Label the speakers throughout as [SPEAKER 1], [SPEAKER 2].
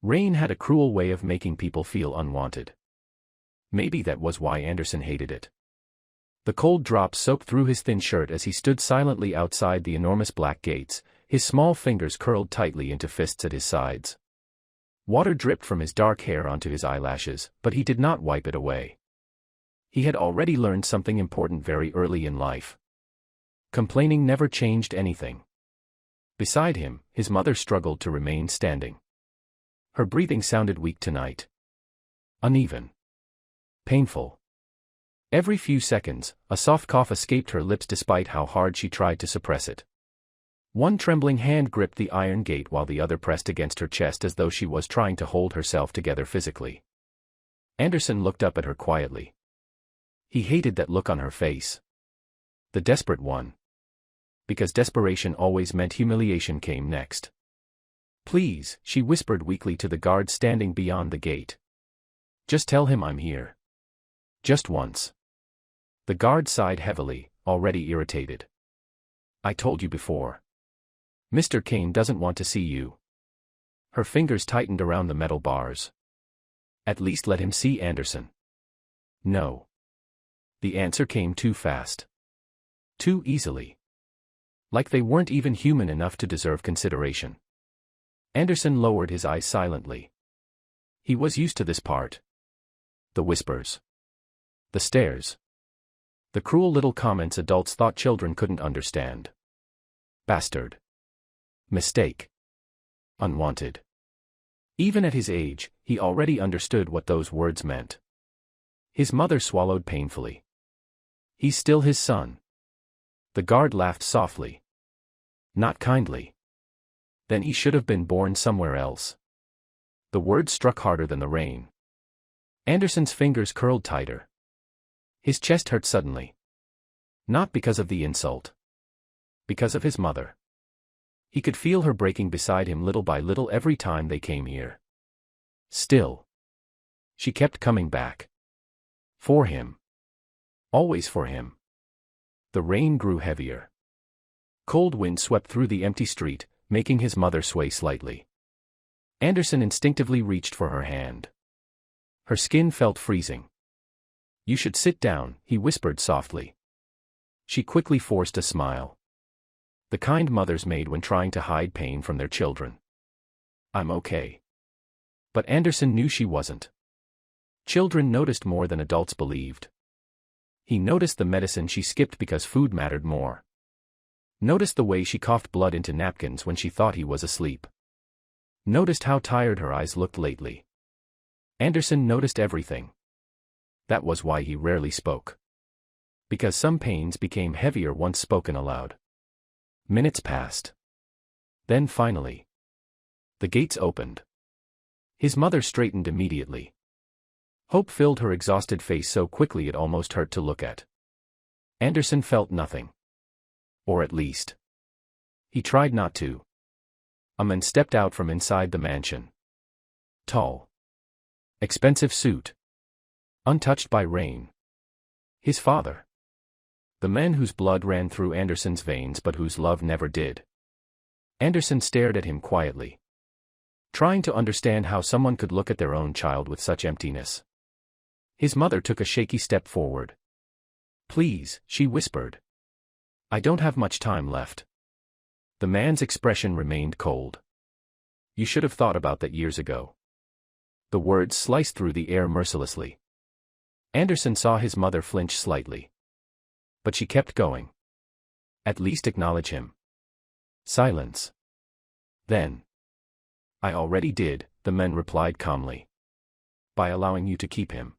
[SPEAKER 1] Rain had a cruel way of making people feel unwanted. Maybe that was why Anderson hated it. The cold drops soaked through his thin shirt as he stood silently outside the enormous black gates, his small fingers curled tightly into fists at his sides. Water dripped from his dark hair onto his eyelashes, but he did not wipe it away. He had already learned something important very early in life. Complaining never changed anything. Beside him, his mother struggled to remain standing. Her breathing sounded weak tonight. Uneven. Painful. Every few seconds, a soft cough escaped her lips despite how hard she tried to suppress it. One trembling hand gripped the iron gate while the other pressed against her chest as though she was trying to hold herself together physically. Anderson looked up at her quietly. He hated that look on her face. The desperate one. Because desperation always meant humiliation came next. "Please," she whispered weakly to the guard standing beyond the gate. "Just tell him I'm here. Just once." The guard sighed heavily, already irritated. "I told you before. Mr. Kane doesn't want to see you." Her fingers tightened around the metal bars. "At least let him see Anderson." "No." The answer came too fast. Too easily. Like they weren't even human enough to deserve consideration. Anderson lowered his eyes silently. He was used to this part. The whispers. The stares. The cruel little comments adults thought children couldn't understand. Bastard. Mistake. Unwanted. Even at his age, he already understood what those words meant. His mother swallowed painfully. He's still his son. The guard laughed softly. Not kindly. Then he should have been born somewhere else. The words struck harder than the rain. Anderson's fingers curled tighter. His chest hurt suddenly. Not because of the insult. Because of his mother. He could feel her breaking beside him little by little every time they came here. Still. She kept coming back. For him. Always for him. The rain grew heavier. Cold wind swept through the empty street, making his mother sway slightly. Anderson instinctively reached for her hand. Her skin felt freezing. "You should sit down," he whispered softly. She quickly forced a smile. The kind mothers made when trying to hide pain from their children. "I'm okay." But Anderson knew she wasn't. Children noticed more than adults believed. He noticed the medicine she skipped because food mattered more. Noticed the way she coughed blood into napkins when she thought he was asleep. Noticed how tired her eyes looked lately. Anderson noticed everything. That was why he rarely spoke. Because some pains became heavier once spoken aloud. Minutes passed. Then finally. The gates opened. His mother straightened immediately. Hope filled her exhausted face so quickly it almost hurt to look at. Anderson felt nothing. Or at least. He tried not to. A man stepped out from inside the mansion. Tall. Expensive suit. Untouched by rain. His father. The man whose blood ran through Anderson's veins but whose love never did. Anderson stared at him quietly. Trying to understand how someone could look at their own child with such emptiness. His mother took a shaky step forward. "Please," she whispered. "I don't have much time left." The man's expression remained cold. "You should have thought about that years ago." The words sliced through the air mercilessly. Anderson saw his mother flinch slightly. But she kept going. "At least acknowledge him." Silence. Then. "I already did," the man replied calmly. "By allowing you to keep him."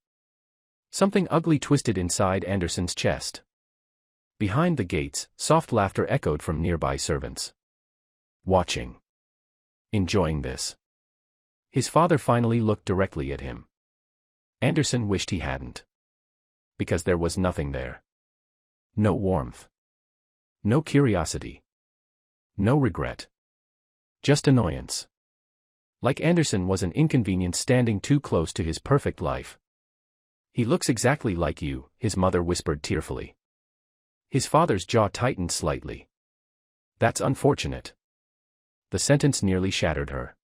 [SPEAKER 1] Something ugly twisted inside Anderson's chest. Behind the gates, soft laughter echoed from nearby servants. Watching. Enjoying this. His father finally looked directly at him. Anderson wished he hadn't. Because there was nothing there. No warmth. No curiosity. No regret. Just annoyance. Like Anderson was an inconvenience standing too close to his perfect life. "He looks exactly like you," his mother whispered tearfully. His father's jaw tightened slightly. "That's unfortunate." The sentence nearly shattered her.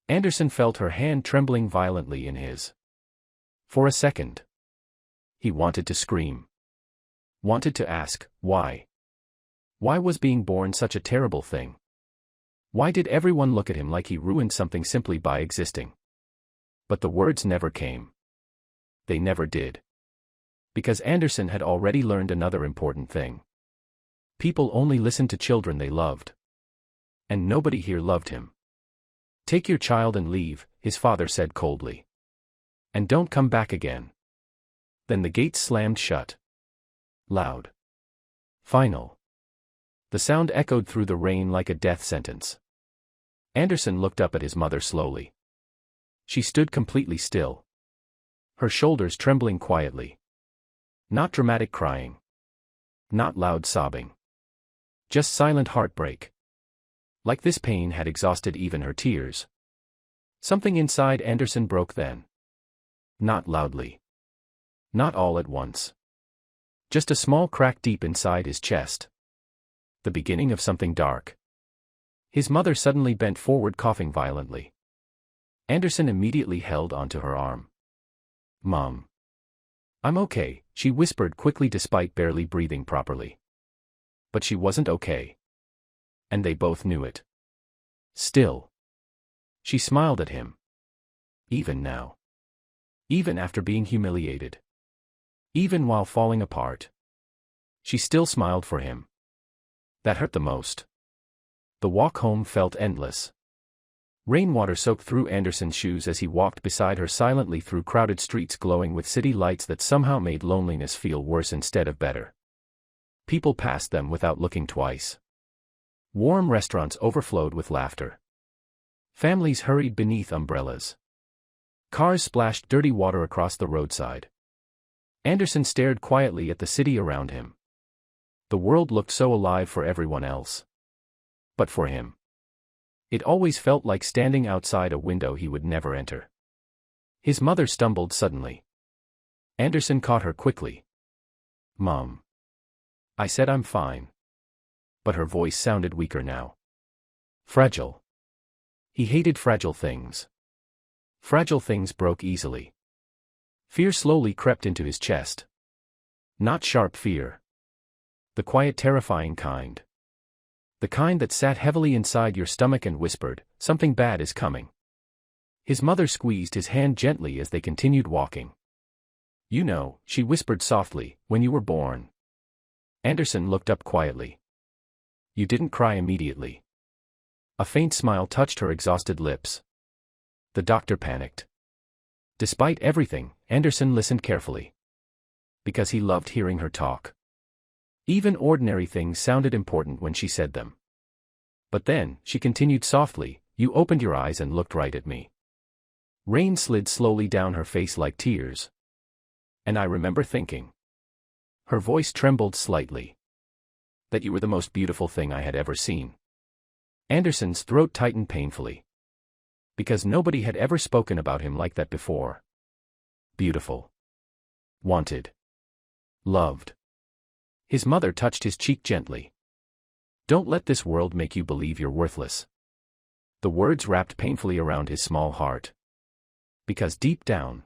[SPEAKER 1] Anderson felt her hand trembling violently in his. For a second, he wanted to scream. Wanted to ask, why? Why was being born such a terrible thing? Why did everyone look at him like he ruined something simply by existing? But the words never came. They never did. Because Anderson had already learned another important thing. People only listened to children they loved. And nobody here loved him. Take your child and leave, his father said coldly. And don't come back again. Then the gates slammed shut. Loud. Final. The sound echoed through the rain like a death sentence. Anderson looked up at his mother slowly. She stood completely still. Her shoulders trembling quietly. Not dramatic crying. Not loud sobbing. Just silent heartbreak. Like this pain had exhausted even her tears. Something inside Anderson broke then. Not loudly. Not all at once. Just a small crack deep inside his chest. The beginning of something dark. His mother suddenly bent forward coughing violently. Anderson immediately held onto her arm. Mom. I'm okay, she whispered quickly despite barely breathing properly. But she wasn't okay. And they both knew it. Still. She smiled at him. Even now. Even after being humiliated. Even while falling apart. She still smiled for him. That hurt the most. The walk home felt endless. Rainwater soaked through Anderson's shoes as he walked beside her silently through crowded streets glowing with city lights that somehow made loneliness feel worse instead of better. People passed them without looking twice. Warm restaurants overflowed with laughter. Families hurried beneath umbrellas. Cars splashed dirty water across the roadside. Anderson stared quietly at the city around him. The world looked so alive for everyone else. But for him, it always felt like standing outside a window he would never enter. His mother stumbled suddenly. Anderson caught her quickly. Mom. I said I'm fine. But her voice sounded weaker now. Fragile. He hated fragile things. Fragile things broke easily. Fear slowly crept into his chest. Not sharp fear. The quiet terrifying kind. The kind that sat heavily inside your stomach and whispered, something bad is coming. His mother squeezed his hand gently as they continued walking. You know, she whispered softly, when you were born. Anderson looked up quietly. You didn't cry immediately. A faint smile touched her exhausted lips. The doctor panicked. Despite everything, Anderson listened carefully. Because he loved hearing her talk. Even ordinary things sounded important when she said them. But then, she continued softly, you opened your eyes and looked right at me. Rain slid slowly down her face like tears. And I remember thinking. Her voice trembled slightly. That you were the most beautiful thing I had ever seen. Anderson's throat tightened painfully. Because nobody had ever spoken about him like that before. Beautiful. Wanted. Loved. His mother touched his cheek gently. Don't let this world make you believe you're worthless. The words wrapped painfully around his small heart. Because deep down,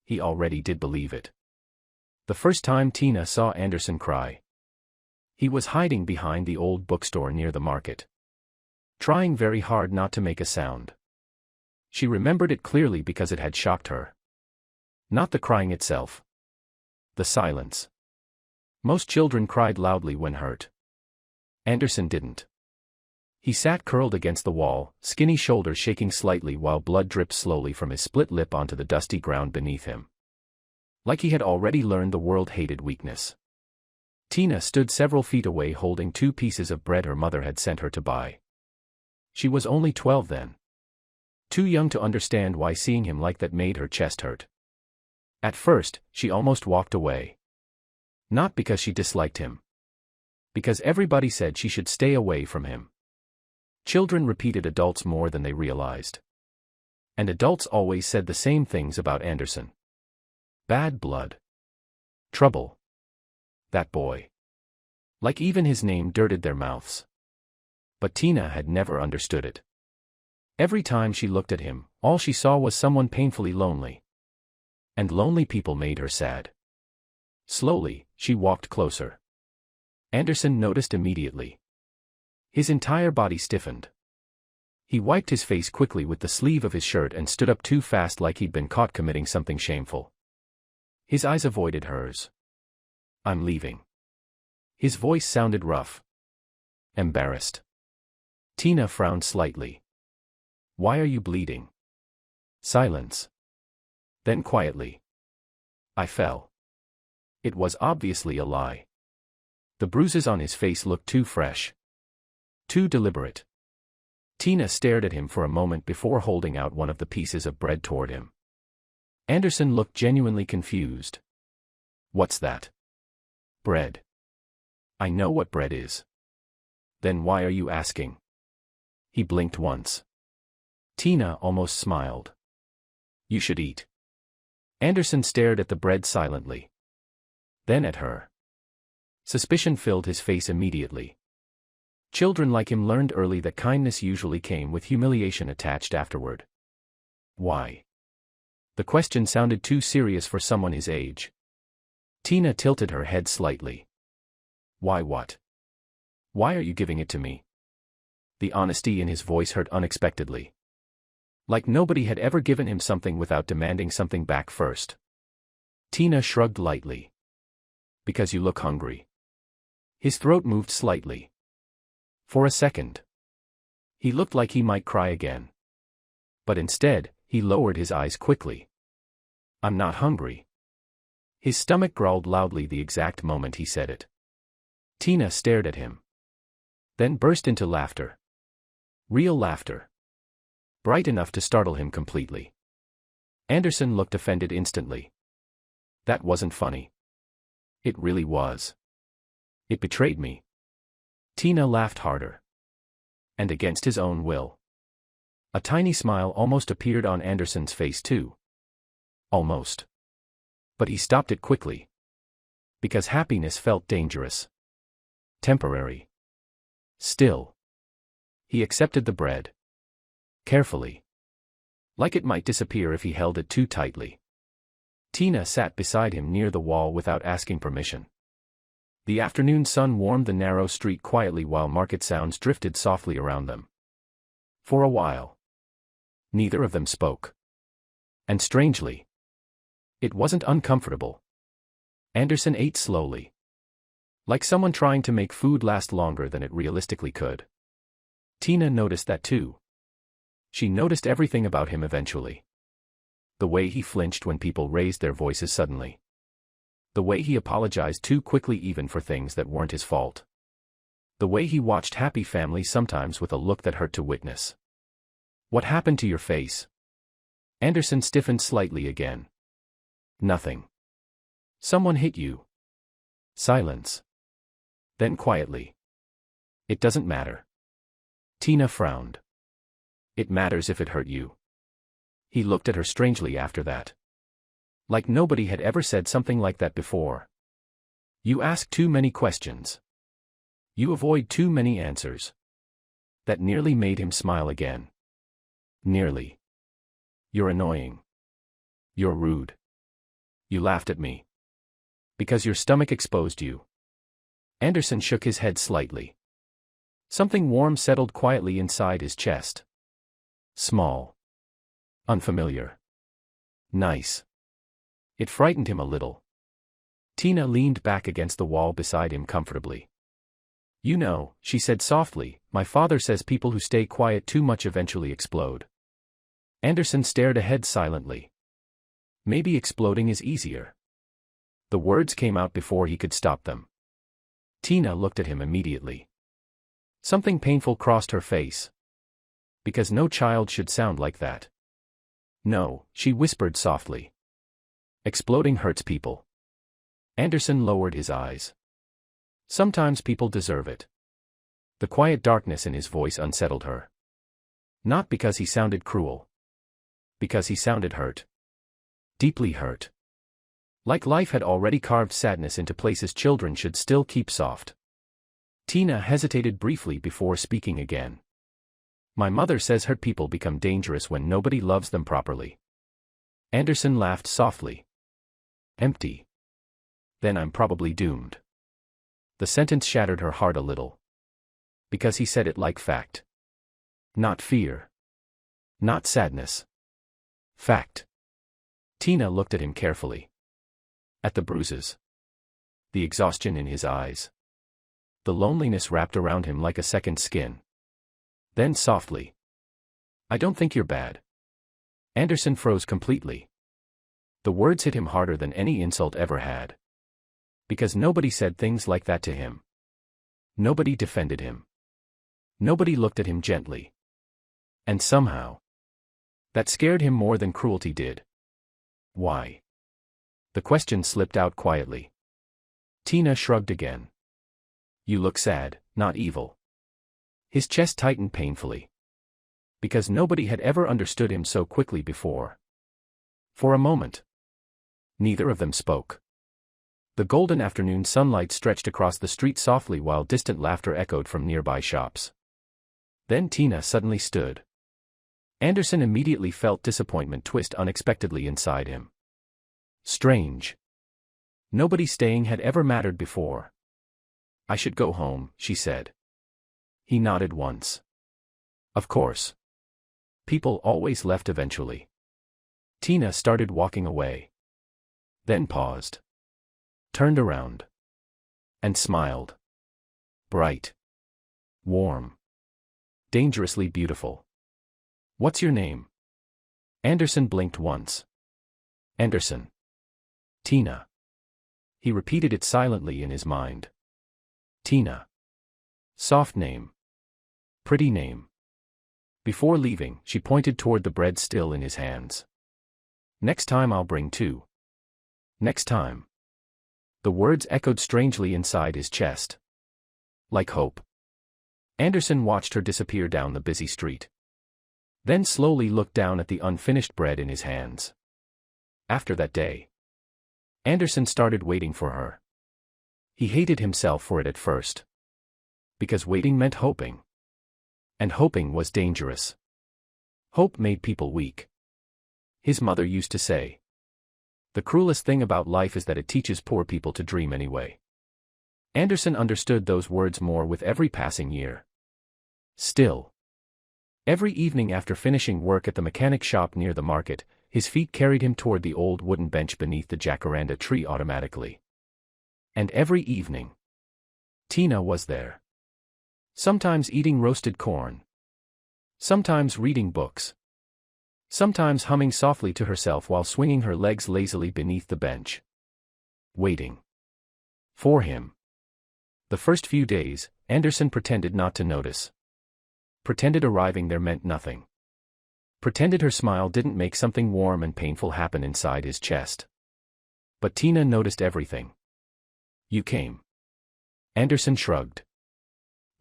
[SPEAKER 1] he already did believe it. The first time Tina saw Anderson cry. He was hiding behind the old bookstore near the market. Trying very hard not to make a sound. She remembered it clearly because it had shocked her. Not the crying itself. The silence. Most children cried loudly when hurt. Anderson didn't. He sat curled against the wall, skinny shoulders shaking slightly while blood dripped slowly from his split lip onto the dusty ground beneath him. Like he had already learned the world hated weakness. Tina stood several feet away holding 2 pieces of bread her mother had sent her to buy. She was only 12 then. Too young to understand why seeing him like that made her chest hurt. At first, she almost walked away. Not because she disliked him. Because everybody said she should stay away from him. Children repeated adults more than they realized. And adults always said the same things about Anderson. Bad blood. Trouble. That boy. Like even his name dirted their mouths. But Tina had never understood it. Every time she looked at him, all she saw was someone painfully lonely. And lonely people made her sad. Slowly, she walked closer. Anderson noticed immediately. His entire body stiffened. He wiped his face quickly with the sleeve of his shirt and stood up too fast like he'd been caught committing something shameful. His eyes avoided hers. "I'm leaving." His voice sounded rough. Embarrassed. Tina frowned slightly. "Why are you bleeding?" Silence. Then quietly. "I fell." It was obviously a lie. The bruises on his face looked too fresh. Too deliberate. Tina stared at him for a moment before holding out one of the pieces of bread toward him. Anderson looked genuinely confused. "What's that?" "Bread." "I know what bread is." "Then why are you asking?" He blinked once. Tina almost smiled. "You should eat." Anderson stared at the bread silently. Then at her. Suspicion filled his face immediately. Children like him learned early that kindness usually came with humiliation attached afterward. Why? The question sounded too serious for someone his age. Tina tilted her head slightly. "Why what? Why are you giving it to me?" The honesty in his voice hurt unexpectedly. Like nobody had ever given him something without demanding something back first. Tina shrugged lightly. "Because you look hungry." His throat moved slightly. For a second. He looked like he might cry again. But instead, he lowered his eyes quickly. "I'm not hungry." His stomach growled loudly the exact moment he said it. Tina stared at him. Then burst into laughter. Real laughter. Bright enough to startle him completely. Anderson looked offended instantly. That wasn't funny. It really was. It betrayed me. Tina laughed harder. And against his own will. A tiny smile almost appeared on Anderson's face too. Almost. But he stopped it quickly. Because happiness felt dangerous. Temporary. Still. He accepted the bread. Carefully. Like it might disappear if he held it too tightly. Tina sat beside him near the wall without asking permission. The afternoon sun warmed the narrow street quietly while market sounds drifted softly around them. For a while. Neither of them spoke. And strangely. It wasn't uncomfortable. Anderson ate slowly. Like someone trying to make food last longer than it realistically could. Tina noticed that too. She noticed everything about him eventually. The way he flinched when people raised their voices suddenly. The way he apologized too quickly even for things that weren't his fault. The way he watched happy families sometimes with a look that hurt to witness. "What happened to your face?" Anderson stiffened slightly again. "Nothing." "Someone hit you." Silence. Then quietly. "It doesn't matter." Tina frowned. "It matters if it hurt you." He looked at her strangely after that. Like nobody had ever said something like that before. "You ask too many questions. You avoid too many answers." That nearly made him smile again. Nearly. "You're annoying. You're rude. You laughed at me. Because your stomach exposed you." Anderson shook his head slightly. Something warm settled quietly inside his chest. Small. Unfamiliar. Nice. It frightened him a little. Tina leaned back against the wall beside him comfortably. "You know," she said softly, "my father says people who stay quiet too much eventually explode." Anderson stared ahead silently. Maybe exploding is easier. The words came out before he could stop them. Tina looked at him immediately. Something painful crossed her face. Because no child should sound like that. "No," she whispered softly. "Exploding hurts people." Anderson lowered his eyes. "Sometimes people deserve it." The quiet darkness in his voice unsettled her. Not because he sounded cruel. Because he sounded hurt. Deeply hurt. Like life had already carved sadness into places children should still keep soft. Tina hesitated briefly before speaking again. My mother says hurt people become dangerous when nobody loves them properly. Anderson laughed softly. Empty. Then I'm probably doomed. The sentence shattered her heart a little. Because he said it like fact. Not fear. Not sadness. Fact. Tina looked at him carefully. At the bruises. The exhaustion in his eyes. The loneliness wrapped around him like a second skin. Then softly. I don't think you're bad. Anderson froze completely. The words hit him harder than any insult ever had. Because nobody said things like that to him. Nobody defended him. Nobody looked at him gently. And somehow, that scared him more than cruelty did. Why? The question slipped out quietly. Tina shrugged again. You look sad, not evil. His chest tightened painfully. Because nobody had ever understood him so quickly before. For a moment, neither of them spoke. The golden afternoon sunlight stretched across the street softly while distant laughter echoed from nearby shops. Then Tina suddenly stood. Anderson immediately felt disappointment twist unexpectedly inside him. Strange. Nobody staying had ever mattered before. I should go home, she said. He nodded once. Of course. People always left eventually. Tina started walking away. Then paused. Turned around. And smiled. Bright. Warm. Dangerously beautiful. What's your name? Anderson blinked once. Anderson. Tina. He repeated it silently in his mind. Tina. Soft name. Pretty name. Before leaving, she pointed toward the bread still in his hands. Next time I'll bring 2. Next time. The words echoed strangely inside his chest. Like hope. Anderson watched her disappear down the busy street. Then slowly looked down at the unfinished bread in his hands. After that day, Anderson started waiting for her. He hated himself for it at first. Because waiting meant hoping. And hoping was dangerous. Hope made people weak. His mother used to say, the cruelest thing about life is that it teaches poor people to dream anyway. Anderson understood those words more with every passing year. Still. Every evening after finishing work at the mechanic shop near the market, his feet carried him toward the old wooden bench beneath the jacaranda tree automatically. And every evening, Tina was there. Sometimes eating roasted corn. Sometimes reading books. Sometimes humming softly to herself while swinging her legs lazily beneath the bench. Waiting. For him. The first few days, Anderson pretended not to notice. Pretended arriving there meant nothing. Pretended her smile didn't make something warm and painful happen inside his chest. But Tina noticed everything. You came. Anderson shrugged.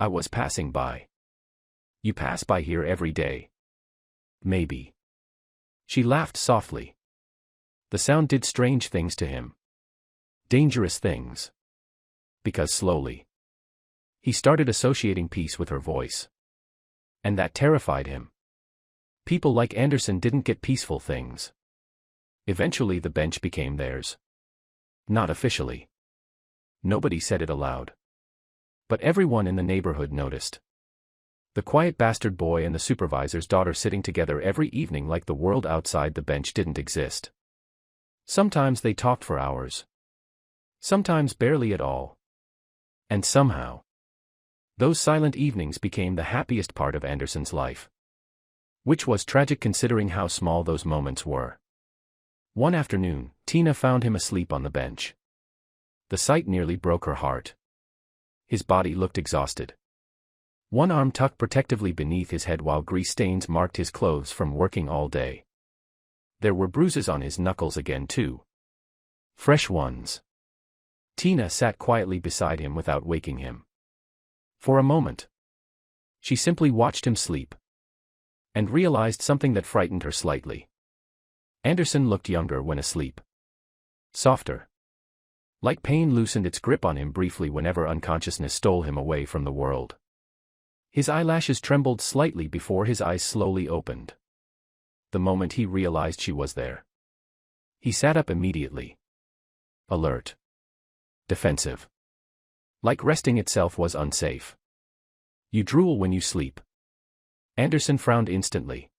[SPEAKER 1] I was passing by. You pass by here every day. Maybe. She laughed softly. The sound did strange things to him. Dangerous things. Because slowly, he started associating peace with her voice. And that terrified him. People like Anderson didn't get peaceful things. Eventually the bench became theirs. Not officially. Nobody said it aloud. But everyone in the neighborhood noticed. The quiet bastard boy and the supervisor's daughter sitting together every evening like the world outside the bench didn't exist. Sometimes they talked for hours. Sometimes barely at all. And somehow, those silent evenings became the happiest part of Anderson's life. Which was tragic considering how small those moments were. One afternoon, Tina found him asleep on the bench. The sight nearly broke her heart. His body looked exhausted. One arm tucked protectively beneath his head while grease stains marked his clothes from working all day. There were bruises on his knuckles again too. Fresh ones. Tina sat quietly beside him without waking him. For a moment, she simply watched him sleep. And realized something that frightened her slightly. Anderson looked younger when asleep. Softer. Like pain loosened its grip on him briefly whenever unconsciousness stole him away from the world. His eyelashes trembled slightly before his eyes slowly opened. The moment he realized she was there, he sat up immediately. Alert. Defensive. Like resting itself was unsafe. You drool when you sleep. Anderson frowned instantly.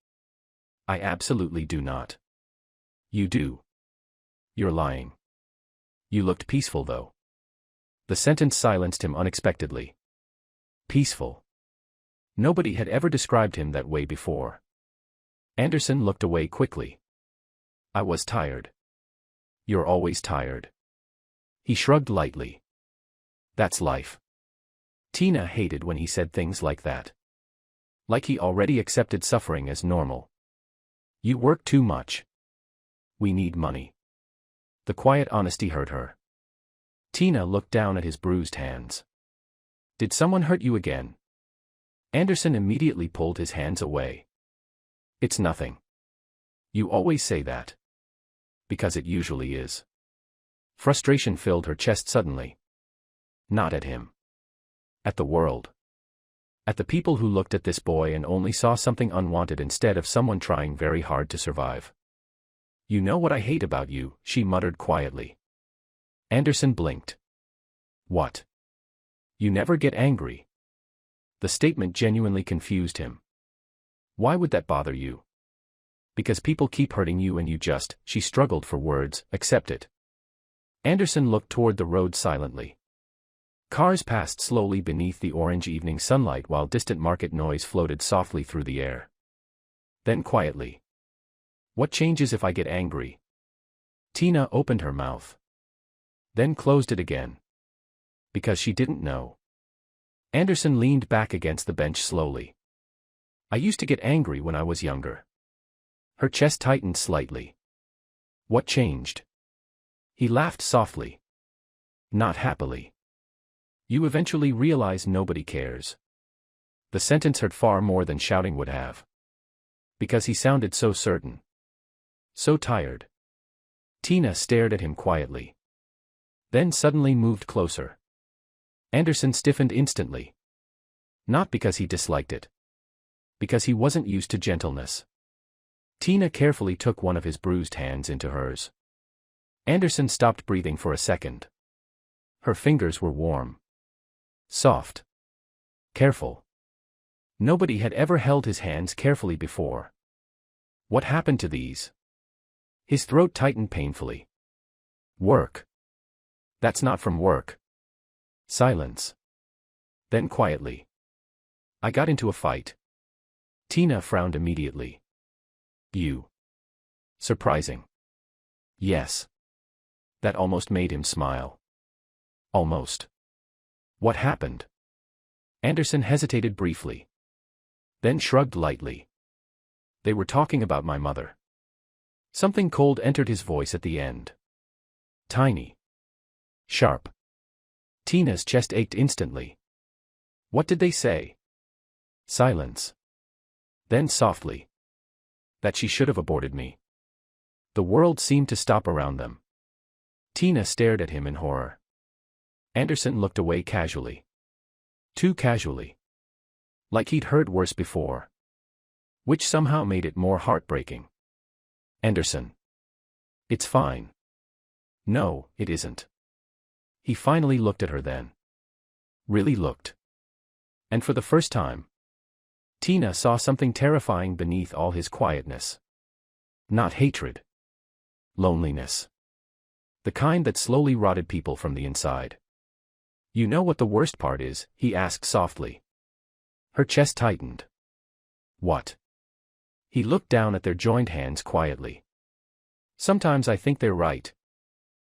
[SPEAKER 1] I absolutely do not. You do. You're lying. You looked peaceful though. The sentence silenced him unexpectedly. Peaceful. Nobody had ever described him that way before. Anderson looked away quickly. I was tired. You're always tired. He shrugged lightly. That's life. Tina hated when he said things like that. Like he already accepted suffering as normal. You work too much. We need money. The quiet honesty hurt her. Tina looked down at his bruised hands. Did someone hurt you again? Anderson immediately pulled his hands away. It's nothing. You always say that. Because it usually is. Frustration filled her chest suddenly. Not at him. At the world. At the people who looked at this boy and only saw something unwanted instead of someone trying very hard to survive. You know what I hate about you, she muttered quietly. Anderson blinked. What? You never get angry. The statement genuinely confused him. Why would that bother you? Because people keep hurting you and you just, she struggled for words, accept it. Anderson looked toward the road silently. Cars passed slowly beneath the orange evening sunlight while distant market noise floated softly through the air. Then quietly. What changes if I get angry? Tina opened her mouth. Then closed it again. Because she didn't know. Anderson leaned back against the bench slowly. I used to get angry when I was younger. Her chest tightened slightly. What changed? He laughed softly. Not happily. You eventually realize nobody cares. The sentence hurt far more than shouting would have. Because he sounded so certain. So tired. Tina stared at him quietly. Then suddenly moved closer. Anderson stiffened instantly. Not because he disliked it. Because he wasn't used to gentleness. Tina carefully took one of his bruised hands into hers. Anderson stopped breathing for a second. Her fingers were warm. Soft. Careful. Nobody had ever held his hands carefully before. What happened to these? His throat tightened painfully. Work. That's not from work. Silence. Then quietly. I got into a fight. Tina frowned immediately. You. Surprising. Yes. That almost made him smile. Almost. What happened? Anderson hesitated briefly. Then shrugged lightly. They were talking about my mother. Something cold entered his voice at the end. Tiny. Sharp. Tina's chest ached instantly. What did they say? Silence. Then softly. That she should have aborted me. The world seemed to stop around them. Tina stared at him in horror. Anderson looked away casually. Too casually. Like he'd heard worse before. Which somehow made it more heartbreaking. Anderson. It's fine. No, it isn't. He finally looked at her then. Really looked. And for the first time, Tina saw something terrifying beneath all his quietness. Not hatred. Loneliness. The kind that slowly rotted people from the inside. You know what the worst part is? He asked softly. Her chest tightened. What? He looked down at their joined hands quietly. Sometimes I think they're right.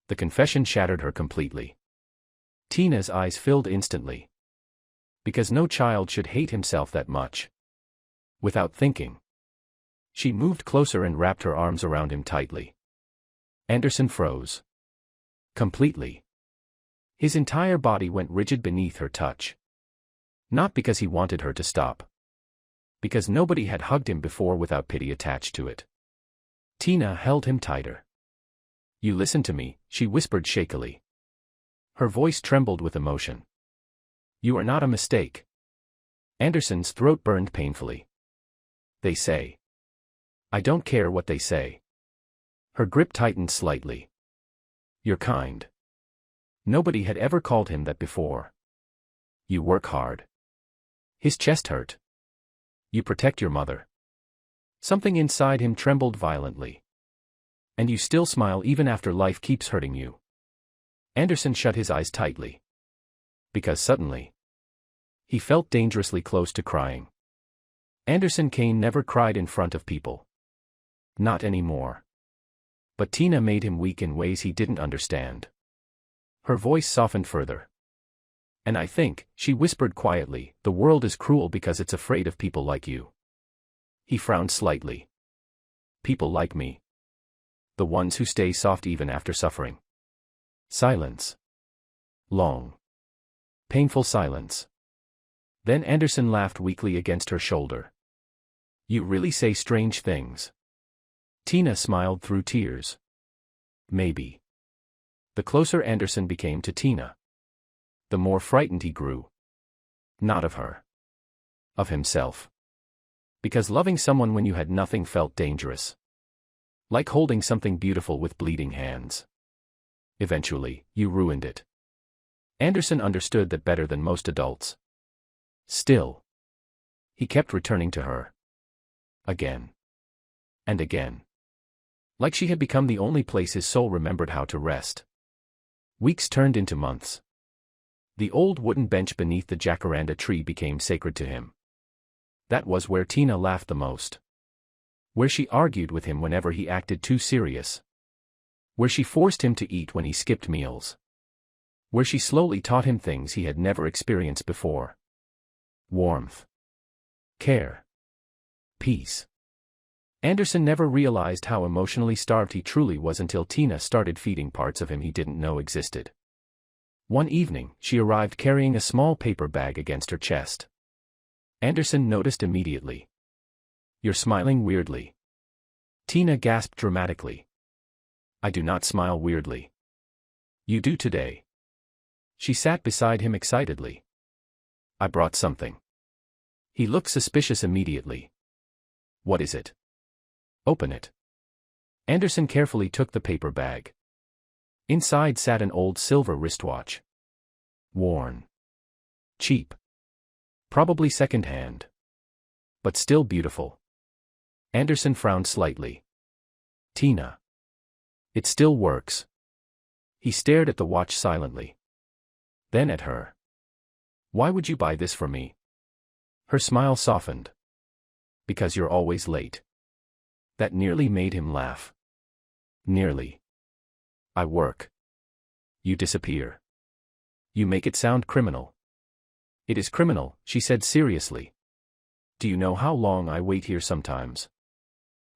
[SPEAKER 1] The confession shattered her completely. Tina's eyes filled instantly. Because no child should hate himself that much. Without thinking. She moved closer and wrapped her arms around him tightly. Anderson froze. Completely. His entire body went rigid beneath her touch. Not because he wanted her to stop. Because nobody had hugged him before without pity attached to it. Tina held him tighter. You listen to me, she whispered shakily. Her voice trembled with emotion. You are not a mistake. Anderson's throat burned painfully. They say. I don't care what they say. Her grip tightened slightly. You're kind. Nobody had ever called him that before. You work hard. His chest hurt. You protect your mother. Something inside him trembled violently. And you still smile even after life keeps hurting you. Anderson shut his eyes tightly. Because suddenly, he felt dangerously close to crying. Anderson Kane never cried in front of people. Not anymore. But Tina made him weak in ways he didn't understand. Her voice softened further. And I think, she whispered quietly, the world is cruel because it's afraid of people like you. He frowned slightly. People like me. The ones who stay soft even after suffering. Silence. Long. Painful silence. Then Anderson laughed weakly against her shoulder. You really say strange things. Tina smiled through tears. Maybe. The closer Anderson became to Tina, the more frightened he grew. Not of her. Of himself. Because loving someone when you had nothing felt dangerous. Like holding something beautiful with bleeding hands. Eventually, you ruined it. Anderson understood that better than most adults. Still. He kept returning to her. Again. And again. Like she had become the only place his soul remembered how to rest. Weeks turned into months. The old wooden bench beneath the jacaranda tree became sacred to him. That was where Tina laughed the most. Where she argued with him whenever he acted too serious. Where she forced him to eat when he skipped meals. Where she slowly taught him things he had never experienced before. Warmth. Care. Peace. Anderson never realized how emotionally starved he truly was until Tina started feeding parts of him he didn't know existed. One evening, she arrived carrying a small paper bag against her chest. Anderson noticed immediately. You're smiling weirdly. Tina gasped dramatically. I do not smile weirdly. You do today. She sat beside him excitedly. I brought something. He looked suspicious immediately. What is it? Open it. Anderson carefully took the paper bag. Inside sat an old silver wristwatch. Worn. Cheap. Probably second-hand. But still beautiful. Anderson frowned slightly. Tina. It still works. He stared at the watch silently. Then at her. Why would you buy this for me? Her smile softened. Because you're always late. That nearly made him laugh. Nearly. I work. You disappear. You make it sound criminal. It is criminal, she said seriously. Do you know how long I wait here sometimes?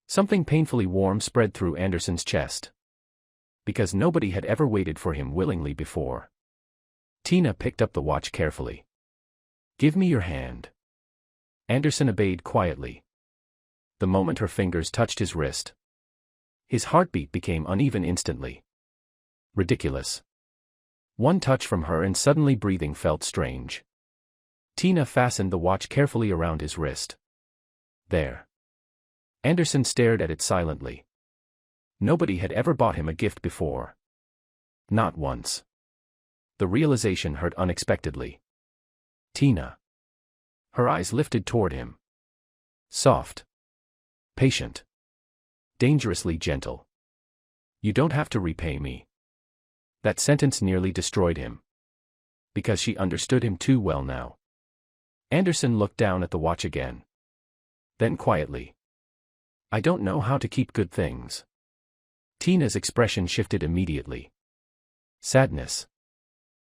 [SPEAKER 1] Something painfully warm spread through Anderson's chest. Because nobody had ever waited for him willingly before. Tina picked up the watch carefully. Give me your hand. Anderson obeyed quietly. The moment her fingers touched his wrist, his heartbeat became uneven instantly. Ridiculous. One touch from her and suddenly breathing felt strange. Tina fastened the watch carefully around his wrist. There. Anderson stared at it silently. Nobody had ever bought him a gift before. Not once. The realization hurt unexpectedly. Tina. Her eyes lifted toward him. Soft. Patient. Dangerously gentle. You don't have to repay me. That sentence nearly destroyed him. Because she understood him too well now. Anderson looked down at the watch again. Then quietly. I don't know how to keep good things. Tina's expression shifted immediately. Sadness.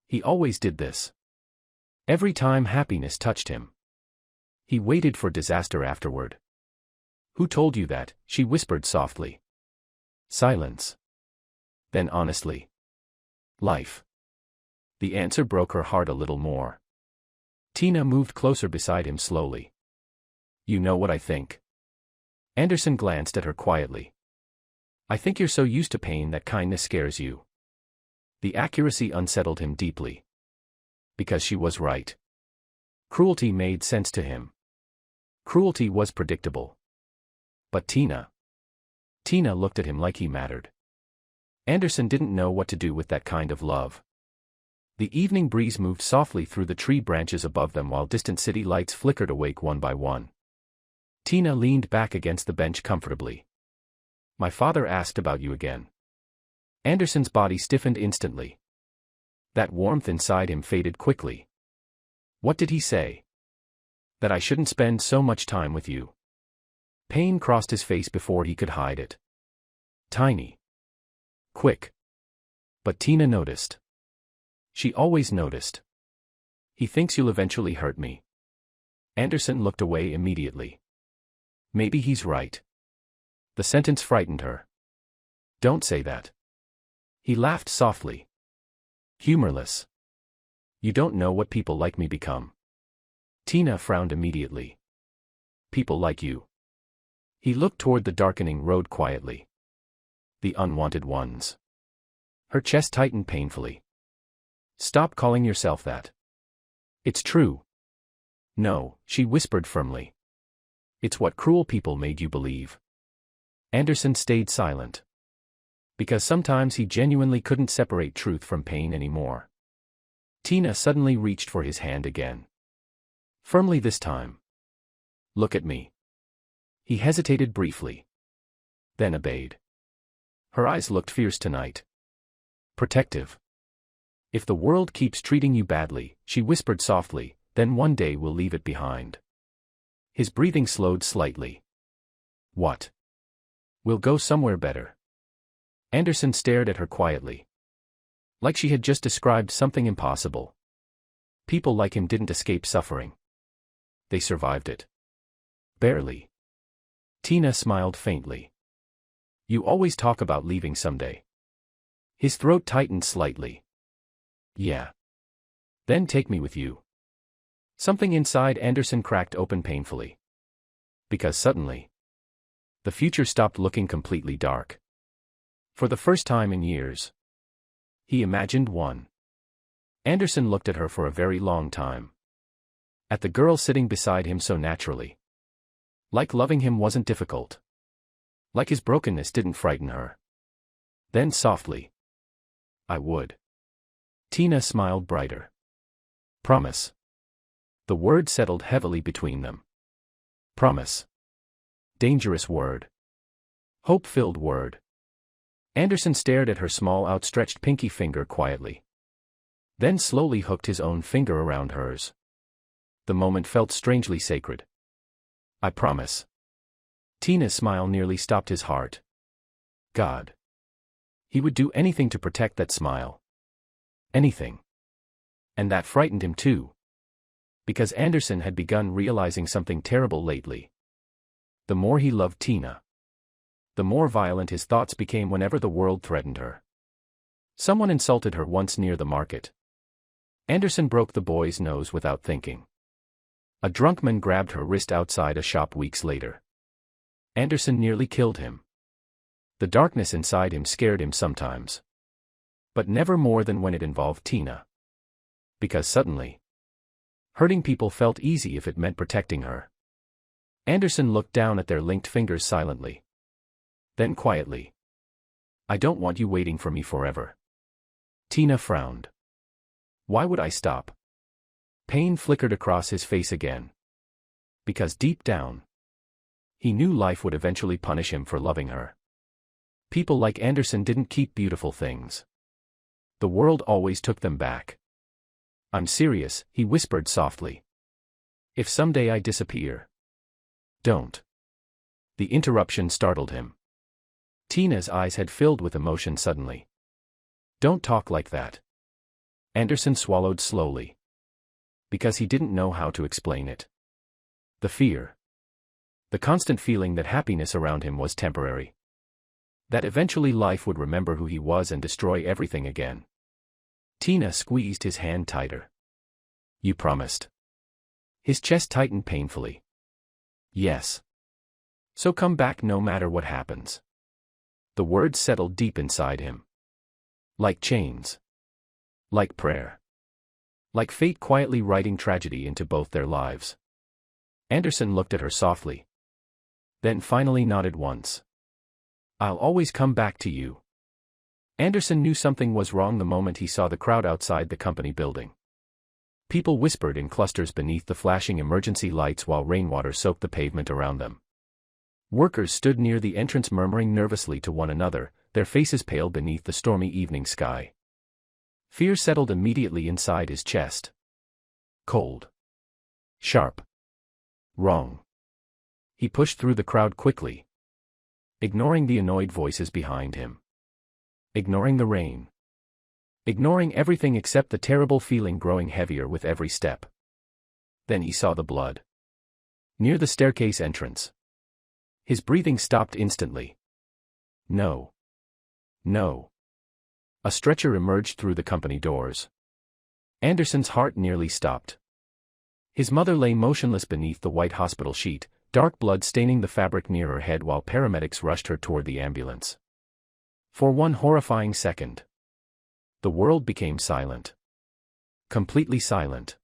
[SPEAKER 1] He always did this. Every time happiness touched him. He waited for disaster afterward. Who told you that? She whispered softly. Silence. Then honestly. Life. The answer broke her heart a little more. Tina moved closer beside him slowly. You know what I think? Anderson glanced at her quietly. I think you're so used to pain that kindness scares you. The accuracy unsettled him deeply. Because she was right. Cruelty made sense to him. Cruelty was predictable. But Tina looked at him like he mattered. Anderson didn't know what to do with that kind of love. The evening breeze moved softly through the tree branches above them while distant city lights flickered awake one by one. Tina leaned back against the bench comfortably. "My father asked about you again." Anderson's body stiffened instantly. That warmth inside him faded quickly. "What did he say?" "That I shouldn't spend so much time with you." Pain crossed his face before he could hide it. Tiny. Quick. But Tina noticed. She always noticed. "He thinks you'll eventually hurt me." Anderson looked away immediately. Maybe he's right. The sentence frightened her. "Don't say that." He laughed softly. Humorless. "You don't know what people like me become." Tina frowned immediately. "People like you." He looked toward the darkening road quietly. "The unwanted ones." Her chest tightened painfully. "Stop calling yourself that." "It's true." "No," she whispered firmly. "It's what cruel people made you believe." Anderson stayed silent. Because sometimes he genuinely couldn't separate truth from pain anymore. Tina suddenly reached for his hand again. Firmly this time. "Look at me." He hesitated briefly. Then obeyed. Her eyes looked fierce tonight. Protective. "If the world keeps treating you badly," she whispered softly, "then one day we'll leave it behind." His breathing slowed slightly. "What?" "We'll go somewhere better." Anderson stared at her quietly. Like she had just described something impossible. People like him didn't escape suffering. They survived it. Barely. Tina smiled faintly. "You always talk about leaving someday." His throat tightened slightly. "Yeah. Then take me with you." Something inside Anderson cracked open painfully. Because suddenly, the future stopped looking completely dark. For the first time in years, he imagined one. Anderson looked at her for a very long time. At the girl sitting beside him so naturally. Like loving him wasn't difficult. Like his brokenness didn't frighten her. Then softly, "I would." Tina smiled brighter. "Promise." The word settled heavily between them. Promise. Dangerous word. Hope-filled word. Anderson stared at her small outstretched pinky finger quietly. Then slowly hooked his own finger around hers. The moment felt strangely sacred. "I promise." Tina's smile nearly stopped his heart. God. He would do anything to protect that smile. Anything. And that frightened him too. Because Anderson had begun realizing something terrible lately. The more he loved Tina, the more violent his thoughts became whenever the world threatened her. Someone insulted her once near the market. Anderson broke the boy's nose without thinking. A drunk man grabbed her wrist outside a shop weeks later. Anderson nearly killed him. The darkness inside him scared him sometimes. But never more than when it involved Tina. Because suddenly, hurting people felt easy if it meant protecting her. Anderson looked down at their linked fingers silently. Then quietly. "I don't want you waiting for me forever." Tina frowned. "Why would I stop?" Pain flickered across his face again. Because deep down, he knew life would eventually punish him for loving her. People like Anderson didn't keep beautiful things. The world always took them back. "I'm serious," he whispered softly. "If someday I disappear, don't." The interruption startled him. Tina's eyes had filled with emotion suddenly. "Don't talk like that." Anderson swallowed slowly. Because he didn't know how to explain it. The fear. The constant feeling that happiness around him was temporary. That eventually life would remember who he was and destroy everything again. Tina squeezed his hand tighter. "You promised." His chest tightened painfully. "Yes." "So come back no matter what happens." The words settled deep inside him. Like chains. Like prayer. Like fate quietly writing tragedy into both their lives. Anderson looked at her softly. Then finally nodded once. I'll always come back to you. Anderson knew something was wrong the moment he saw the crowd outside the company building. People whispered in clusters beneath the flashing emergency lights while rainwater soaked the pavement around them. Workers stood near the entrance murmuring nervously to one another, their faces pale beneath the stormy evening sky. Fear settled immediately inside his chest. Cold. Sharp. Wrong. He pushed through the crowd quickly, ignoring the annoyed voices behind him. Ignoring the rain. Ignoring everything except the terrible feeling growing heavier with every step. Then he saw the blood. Near the staircase entrance. His breathing stopped instantly. No. No. A stretcher emerged through the company doors. Anderson's heart nearly stopped. His mother lay motionless beneath the white hospital sheet, dark blood staining the fabric near her head while paramedics rushed her toward the ambulance. For one horrifying second, the world became silent. Completely silent.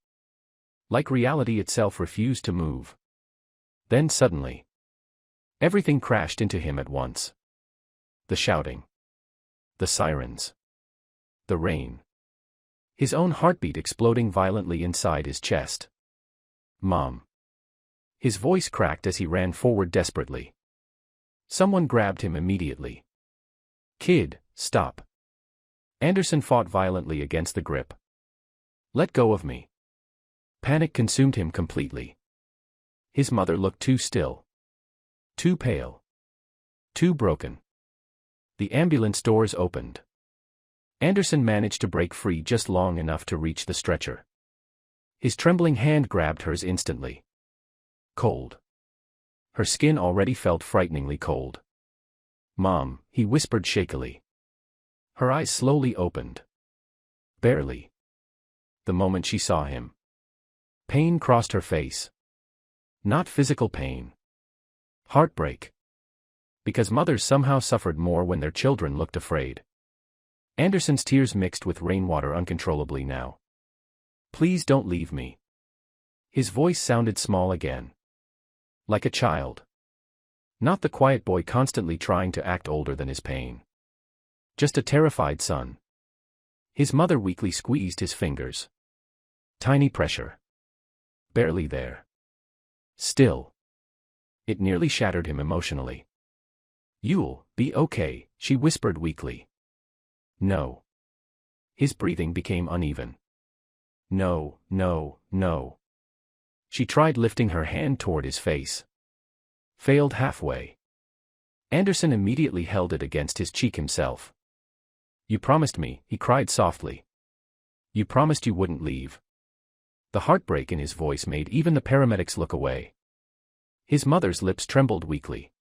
[SPEAKER 1] Like reality itself refused to move. Then suddenly, everything crashed into him at once. The shouting. The sirens. The rain. His own heartbeat exploding violently inside his chest. Mom. His voice cracked as he ran forward desperately. Someone grabbed him immediately. Kid, stop. Anderson fought violently against the grip. Let go of me. Panic consumed him completely. His mother looked too still. Too pale. Too broken. The ambulance doors opened. Anderson managed to break free just long enough to reach the stretcher. His trembling hand grabbed hers instantly. Cold. Her skin already felt frighteningly cold. Mom, he whispered shakily. Her eyes slowly opened. Barely. The moment she saw him. Pain crossed her face. Not physical pain. Heartbreak. Because mothers somehow suffered more when their children looked afraid. Anderson's tears mixed with rainwater uncontrollably now. Please don't leave me. His voice sounded small again. Like a child. Not the quiet boy constantly trying to act older than his pain. Just a terrified son. His mother weakly squeezed his fingers. Tiny pressure. Barely there. Still. It nearly shattered him emotionally. You'll be okay, she whispered weakly. No. His breathing became uneven. No, no, no. She tried lifting her hand toward his face. Failed halfway. Anderson immediately held it against his cheek himself. You promised me, he cried softly. You promised you wouldn't leave. The heartbreak in his voice made even the paramedics look away. His mother's lips trembled weakly.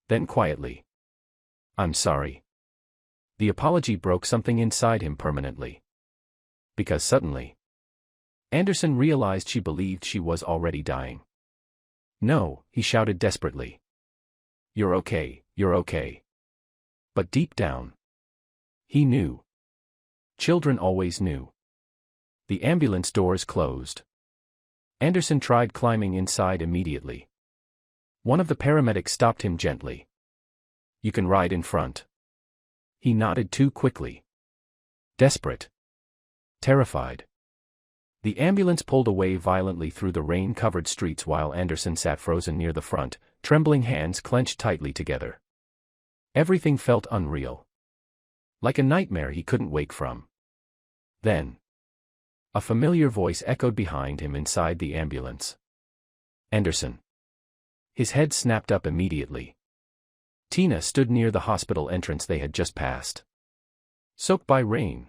[SPEAKER 1] Then quietly. I'm sorry. The apology broke something inside him permanently. Because suddenly, Anderson realized she believed she was already dying. No, he shouted desperately. You're okay, you're okay. But deep down, he knew. Children always knew. The ambulance doors closed. Anderson tried climbing inside immediately. One of the paramedics stopped him gently. You can ride in front. He nodded too quickly. Desperate. Terrified. The ambulance pulled away violently through the rain-covered streets while Anderson sat frozen near the front, trembling hands clenched tightly together. Everything felt unreal. Like a nightmare he couldn't wake from. Then, a familiar voice echoed behind him inside the ambulance. Anderson. His head snapped up immediately. Tina stood near the hospital entrance they had just passed. Soaked by rain.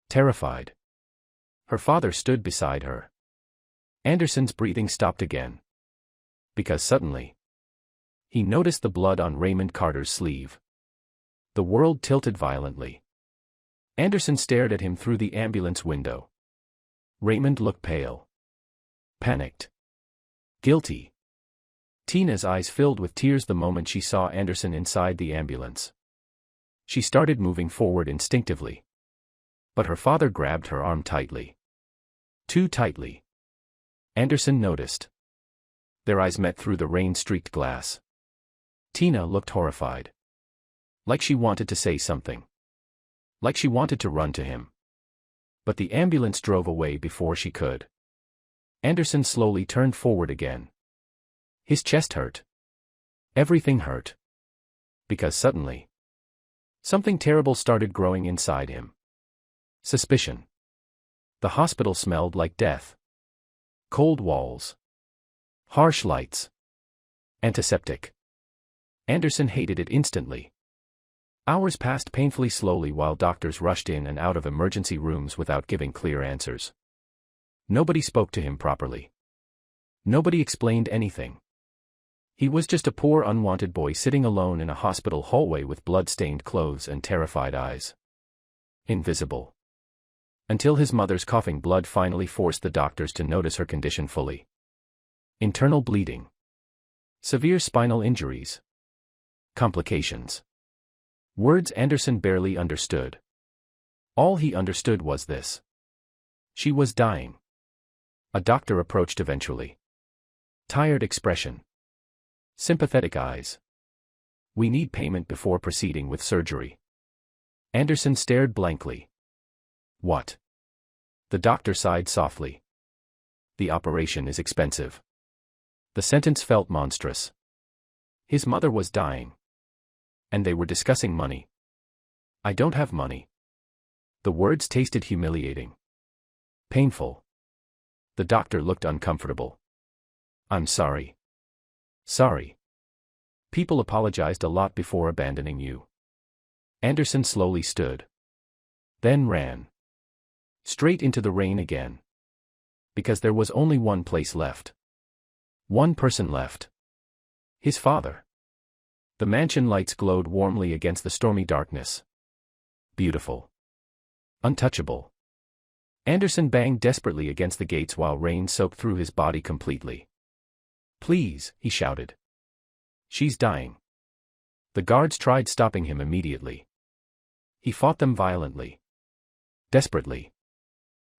[SPEAKER 1] Terrified. Her father stood beside her. Anderson's breathing stopped again. Because suddenly, he noticed the blood on Raymond Carter's sleeve. The world tilted violently. Anderson stared at him through the ambulance window. Raymond looked pale. Panicked. Guilty. Tina's eyes filled with tears the moment she saw Anderson inside the ambulance. She started moving forward instinctively. But her father grabbed her arm tightly. Too tightly. Anderson noticed. Their eyes met through the rain-streaked glass. Tina looked horrified. Like she wanted to say something. Like she wanted to run to him. But the ambulance drove away before she could. Anderson slowly turned forward again. His chest hurt. Everything hurt. Because suddenly, something terrible started growing inside him. Suspicion. The hospital smelled like death. Cold walls. Harsh lights. Antiseptic. Anderson hated it instantly. Hours passed painfully slowly while doctors rushed in and out of emergency rooms without giving clear answers. Nobody spoke to him properly. Nobody explained anything. He was just a poor unwanted boy sitting alone in a hospital hallway with blood-stained clothes and terrified eyes. Invisible. Until his mother's coughing blood finally forced the doctors to notice her condition fully. Internal bleeding. Severe spinal injuries. Complications. Words Anderson barely understood. All he understood was this. She was dying. A doctor approached eventually. Tired expression. Sympathetic eyes. We need payment before proceeding with surgery. Anderson stared blankly. What? The doctor sighed softly. The operation is expensive. The sentence felt monstrous. His mother was dying. And they were discussing money. I don't have money. The words tasted humiliating. Painful. The doctor looked uncomfortable. I'm sorry. Sorry. People apologized a lot before abandoning you. Anderson slowly stood. Then ran. Straight into the rain again. Because there was only one place left. One person left. His father. The mansion lights glowed warmly against the stormy darkness. Beautiful. Untouchable. Anderson banged desperately against the gates while rain soaked through his body completely. Please, he shouted. She's dying. The guards tried stopping him immediately. He fought them violently. Desperately.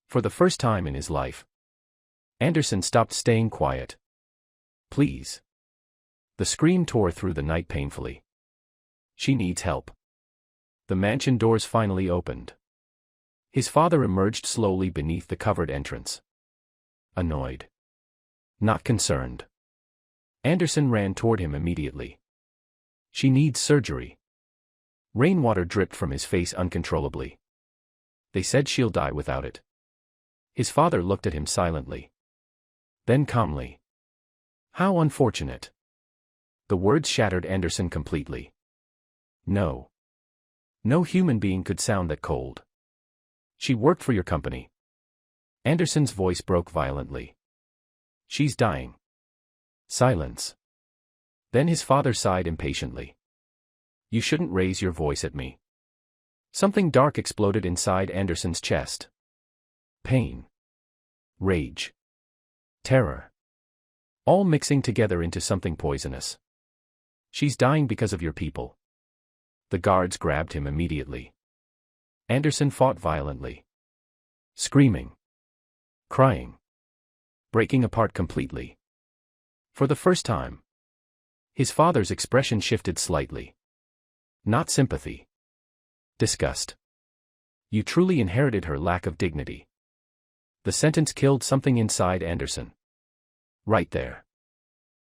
[SPEAKER 1] For the first time in his life. Anderson stopped staying quiet. Please. The scream tore through the night painfully. She needs help. The mansion doors finally opened. His father emerged slowly beneath the covered entrance. Annoyed. Not concerned. Anderson ran toward him immediately. She needs surgery. Rainwater dripped from his face uncontrollably. They said she'll die without it. His father looked at him silently. Then calmly. How unfortunate. The words shattered Anderson completely. No. No human being could sound that cold. She worked for your company. Anderson's voice broke violently. She's dying. Silence. Then his father sighed impatiently. You shouldn't raise your voice at me. Something dark exploded inside Anderson's chest. Pain. Rage. Terror. All mixing together into something poisonous. She's dying because of your people. The guards grabbed him immediately. Anderson fought violently. Screaming. Crying. Breaking apart completely. For the first time. His father's expression shifted slightly. Not sympathy. Disgust. You truly inherited her lack of dignity. The sentence killed something inside Anderson. Right there.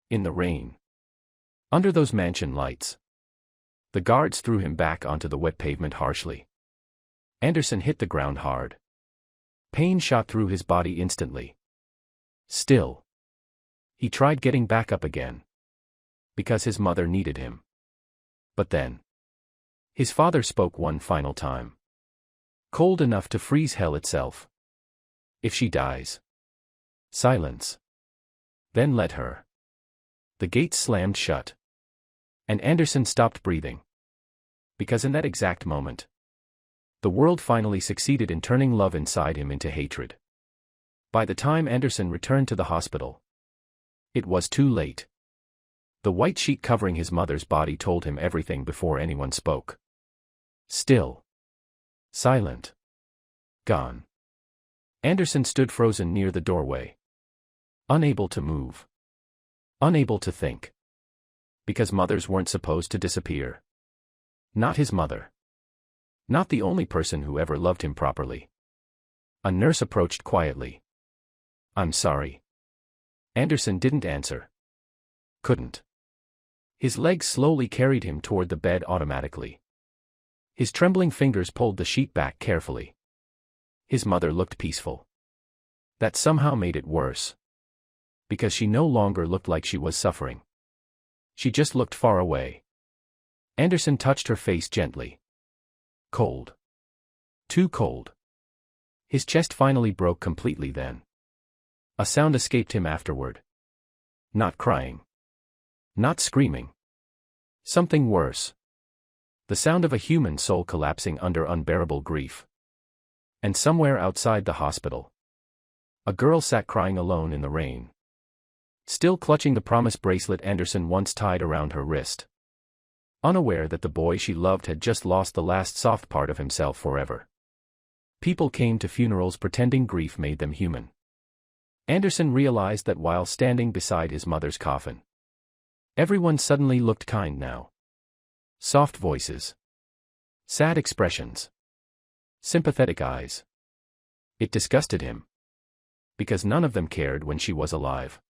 [SPEAKER 1] In the rain. Under those mansion lights. The guards threw him back onto the wet pavement harshly. Anderson hit the ground hard. Pain shot through his body instantly. Still. He tried getting back up again. Because his mother needed him. But then. His father spoke one final time. Cold enough to freeze hell itself. If she dies. Silence. Then let her. The gates slammed shut. And Anderson stopped breathing. Because in that exact moment, the world finally succeeded in turning love inside him into hatred. By the time Anderson returned to the hospital, it was too late. The white sheet covering his mother's body told him everything before anyone spoke. Still. Silent. Gone. Anderson stood frozen near the doorway. Unable to move. Unable to think. Because mothers weren't supposed to disappear. Not his mother. Not the only person who ever loved him properly. A nurse approached quietly. "I'm sorry." Anderson didn't answer. Couldn't. His legs slowly carried him toward the bed automatically. His trembling fingers pulled the sheet back carefully. His mother looked peaceful. That somehow made it worse. Because she no longer looked like she was suffering. She just looked far away. Anderson touched her face gently. Cold. Too cold. His chest finally broke completely then. A sound escaped him afterward. Not crying. Not screaming. Something worse. The sound of a human soul collapsing under unbearable grief. And somewhere outside the hospital, a girl sat crying alone in the rain. Still clutching the promise bracelet Anderson once tied around her wrist. Unaware that the boy she loved had just lost the last soft part of himself forever. People came to funerals pretending grief made them human. Anderson realized that while standing beside his mother's coffin, everyone suddenly looked kind now. Soft voices. Sad expressions. Sympathetic eyes. It disgusted him. Because none of them cared when she was alive.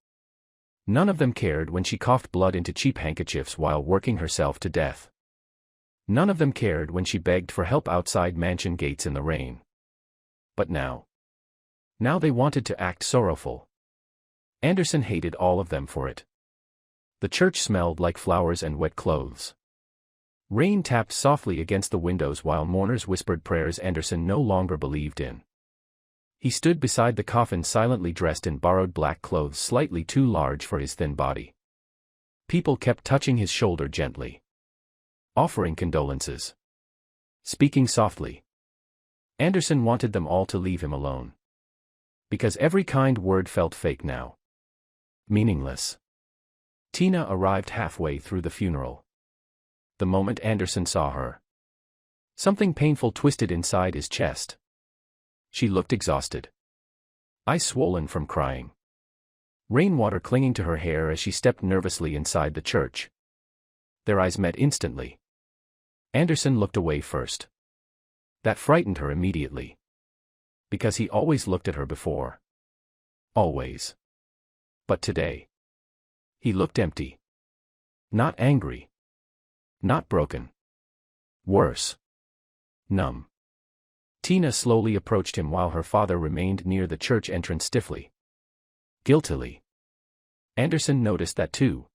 [SPEAKER 1] None of them cared when she coughed blood into cheap handkerchiefs while working herself to death. None of them cared when she begged for help outside mansion gates in the rain. But now. Now they wanted to act sorrowful. Anderson hated all of them for it. The church smelled like flowers and wet clothes. Rain tapped softly against the windows while mourners whispered prayers Anderson no longer believed in. He stood beside the coffin silently dressed in borrowed black clothes slightly too large for his thin body. People kept touching his shoulder gently. Offering condolences. Speaking softly. Anderson wanted them all to leave him alone. Because every kind word felt fake now. Meaningless. Tina arrived halfway through the funeral. The moment Anderson saw her, something painful twisted inside his chest. She looked exhausted. Eyes swollen from crying. Rainwater clinging to her hair as she stepped nervously inside the church. Their eyes met instantly. Anderson looked away first. That frightened her immediately. Because he always looked at her before. Always. But today. He looked empty. Not angry. Not broken. Worse. Numb. Tina slowly approached him while her father remained near the church entrance stiffly. Guiltily. Anderson noticed that too.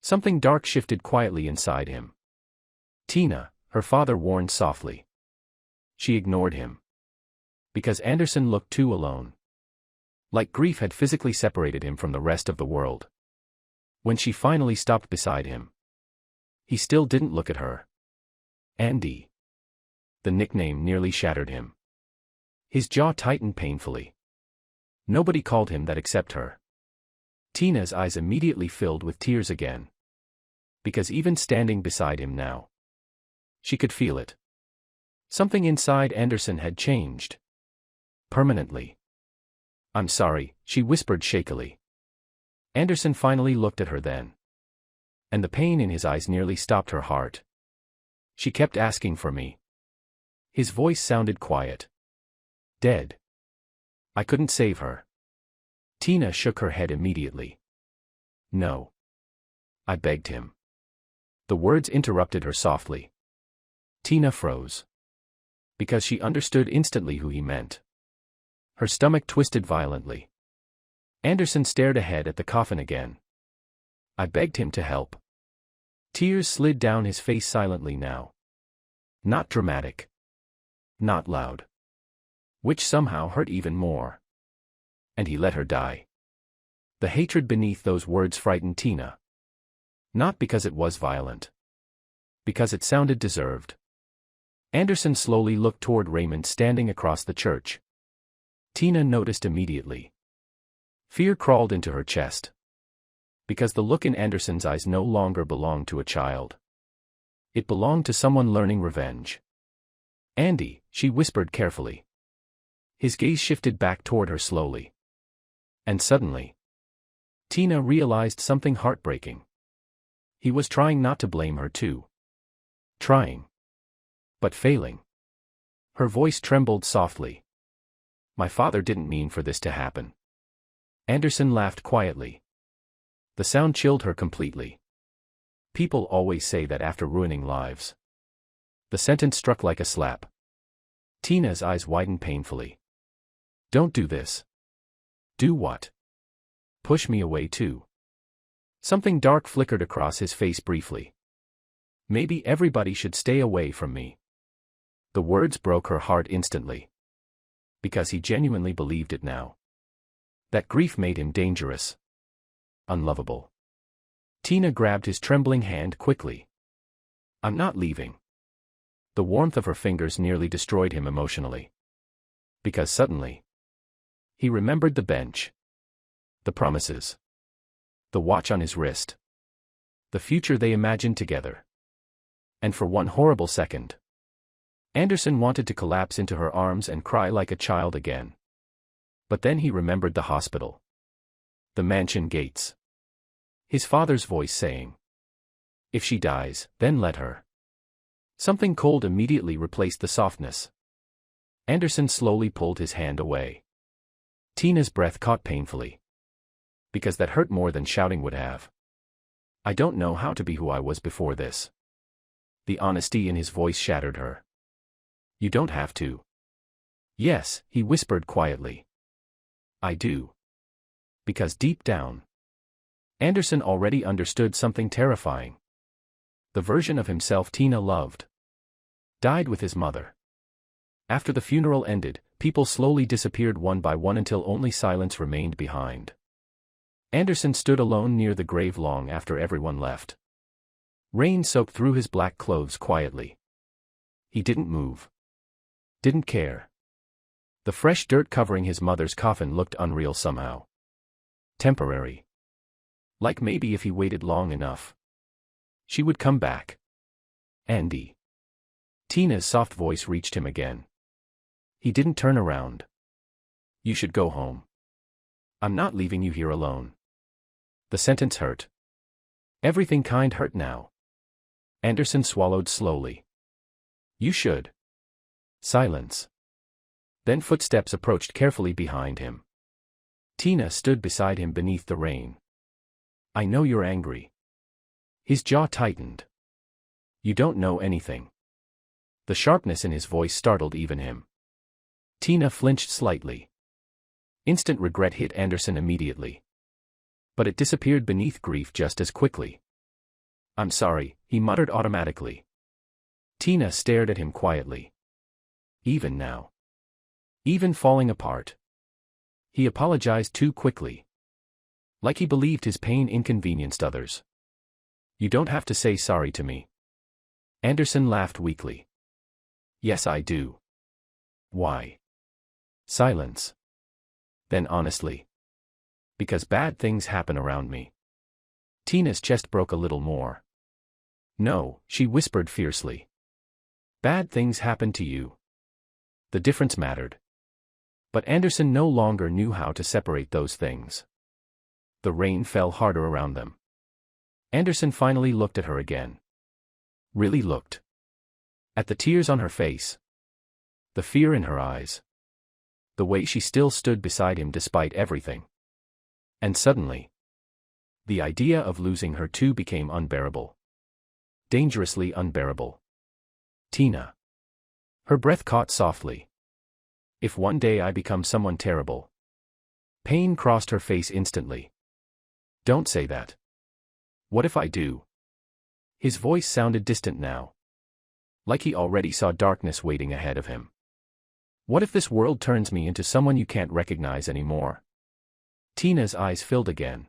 [SPEAKER 1] Something dark shifted quietly inside him. Tina, her father warned softly. She ignored him. Because Anderson looked too alone. Like grief had physically separated him from the rest of the world. When she finally stopped beside him, he still didn't look at her. Andy. The nickname nearly shattered him. His jaw tightened painfully. Nobody called him that except her. Tina's eyes immediately filled with tears again. Because even standing beside him now, she could feel it. Something inside Anderson had changed. Permanently. "I'm sorry," she whispered shakily. Anderson finally looked at her then. And the pain in his eyes nearly stopped her heart. "She kept asking for me." His voice sounded quiet. "Dead. I couldn't save her." Tina shook her head immediately. "No. I begged him." The words interrupted her softly. Tina froze. Because she understood instantly who he meant. Her stomach twisted violently. Anderson stared ahead at the coffin again. "I begged him to help." Tears slid down his face silently now. Not dramatic. Not loud. Which somehow hurt even more. And he let her die. The hatred beneath those words frightened Tina. Not because it was violent. Because it sounded deserved. Anderson slowly looked toward Raymond standing across the church. Tina noticed immediately. Fear crawled into her chest. Because the look in Anderson's eyes no longer belonged to a child. It belonged to someone learning revenge. "Andy," she whispered carefully. His gaze shifted back toward her slowly. And suddenly, Tina realized something heartbreaking. He was trying not to blame her too. Trying. But failing. Her voice trembled softly. My father didn't mean for this to happen. Anderson laughed quietly. The sound chilled her completely. People always say that after ruining lives. The sentence struck like a slap. Tina's eyes widened painfully. Don't do this. Do what? Push me away too. Something dark flickered across his face briefly. Maybe everybody should stay away from me. The words broke her heart instantly. Because he genuinely believed it now. That grief made him dangerous. Unlovable. Tina grabbed his trembling hand quickly. I'm not leaving. The warmth of her fingers nearly destroyed him emotionally. Because suddenly, he remembered the bench. The promises. The watch on his wrist. The future they imagined together. And for one horrible second, Anderson wanted to collapse into her arms and cry like a child again. But then he remembered the hospital. The mansion gates. His father's voice saying, if she dies, then let her. Something cold immediately replaced the softness. Anderson slowly pulled his hand away. Tina's breath caught painfully. Because that hurt more than shouting would have. I don't know how to be who I was before this. The honesty in his voice shattered her. You don't have to. Yes, he whispered quietly. I do. Because deep down, Anderson already understood something terrifying. The version of himself Tina loved died with his mother. After the funeral ended, people slowly disappeared one by one until only silence remained behind. Anderson stood alone near the grave long after everyone left. Rain soaked through his black clothes quietly. He didn't move. Didn't care. The fresh dirt covering his mother's coffin looked unreal somehow. Temporary. Like maybe if he waited long enough, she would come back. Andy. Tina's soft voice reached him again. He didn't turn around. You should go home. I'm not leaving you here alone. The sentence hurt. Everything kind hurt now. Anderson swallowed slowly. You should. Silence. Then footsteps approached carefully behind him. Tina stood beside him beneath the rain. I know you're angry. His jaw tightened. You don't know anything. The sharpness in his voice startled even him. Tina flinched slightly. Instant regret hit Anderson immediately. But it disappeared beneath grief just as quickly. I'm sorry, he muttered automatically. Tina stared at him quietly. Even now. Even falling apart. He apologized too quickly. Like he believed his pain inconvenienced others. You don't have to say sorry to me. Anderson laughed weakly. Yes, I do. Why? Silence. Then honestly. Because bad things happen around me. Tina's chest broke a little more. No, she whispered fiercely. Bad things happen to you. The difference mattered. But Anderson no longer knew how to separate those things. The rain fell harder around them. Anderson finally looked at her again. Really looked. At the tears on her face. The fear in her eyes. The way she still stood beside him despite everything. And suddenly, the idea of losing her too became unbearable. Dangerously unbearable. Tina. Her breath caught softly. If one day I become someone terrible. Pain crossed her face instantly. Don't say that. What if I do? His voice sounded distant now. Like he already saw darkness waiting ahead of him. What if this world turns me into someone you can't recognize anymore? Tina's eyes filled again.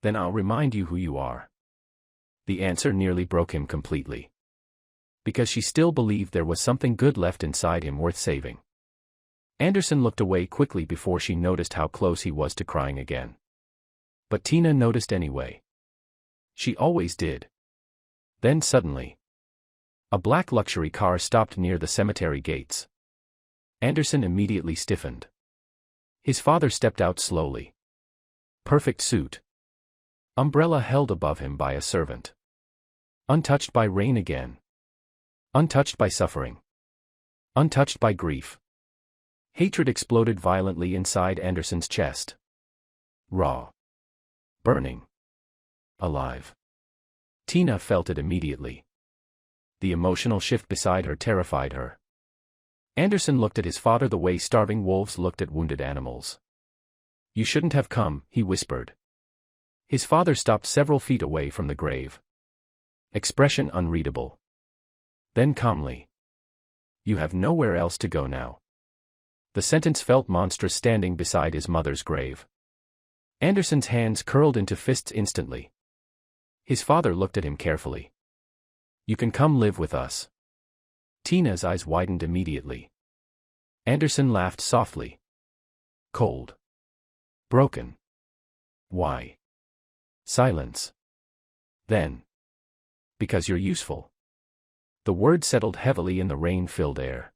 [SPEAKER 1] Then I'll remind you who you are. The answer nearly broke him completely. Because she still believed there was something good left inside him worth saving. Anderson looked away quickly before she noticed how close he was to crying again. But Tina noticed anyway. She always did. Then suddenly, a black luxury car stopped near the cemetery gates. Anderson immediately stiffened. His father stepped out slowly. Perfect suit. Umbrella held above him by a servant. Untouched by rain again. Untouched by suffering. Untouched by grief. Hatred exploded violently inside Anderson's chest. Raw. Burning. Alive. Tina felt it immediately. The emotional shift beside her terrified her. Anderson looked at his father the way starving wolves looked at wounded animals. "You shouldn't have come," he whispered. His father stopped several feet away from the grave. Expression unreadable. Then calmly. "You have nowhere else to go now." The sentence felt monstrous standing beside his mother's grave. Anderson's hands curled into fists instantly. His father looked at him carefully. "You can come live with us." Tina's eyes widened immediately. Anderson laughed softly. Cold. Broken. Why? Silence. Then. "Because you're useful." The word settled heavily in the rain-filled air.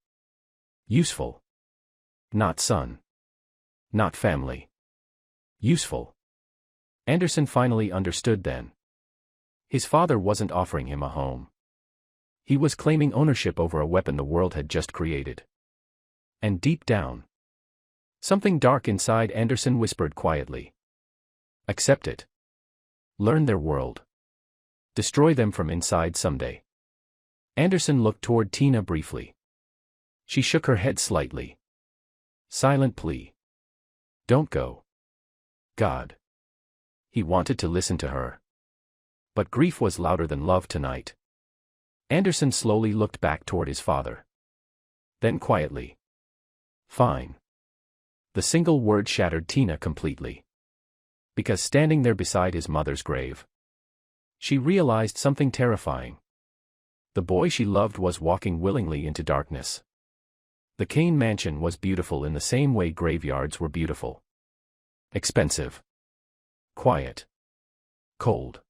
[SPEAKER 1] Useful. Not son. Not family. Useful. Anderson finally understood then. His father wasn't offering him a home. He was claiming ownership over a weapon the world had just created. And deep down, something dark inside Anderson whispered quietly. Accept it. Learn their world. Destroy them from inside someday. Anderson looked toward Tina briefly. She shook her head slightly. Silent plea. Don't go. God. He wanted to listen to her. But grief was louder than love tonight. Anderson slowly looked back toward his father. Then quietly. Fine. The single word shattered Tina completely. Because standing there beside his mother's grave, she realized something terrifying. The boy she loved was walking willingly into darkness. The Kane mansion was beautiful in the same way graveyards were beautiful. Expensive. Quiet. Cold.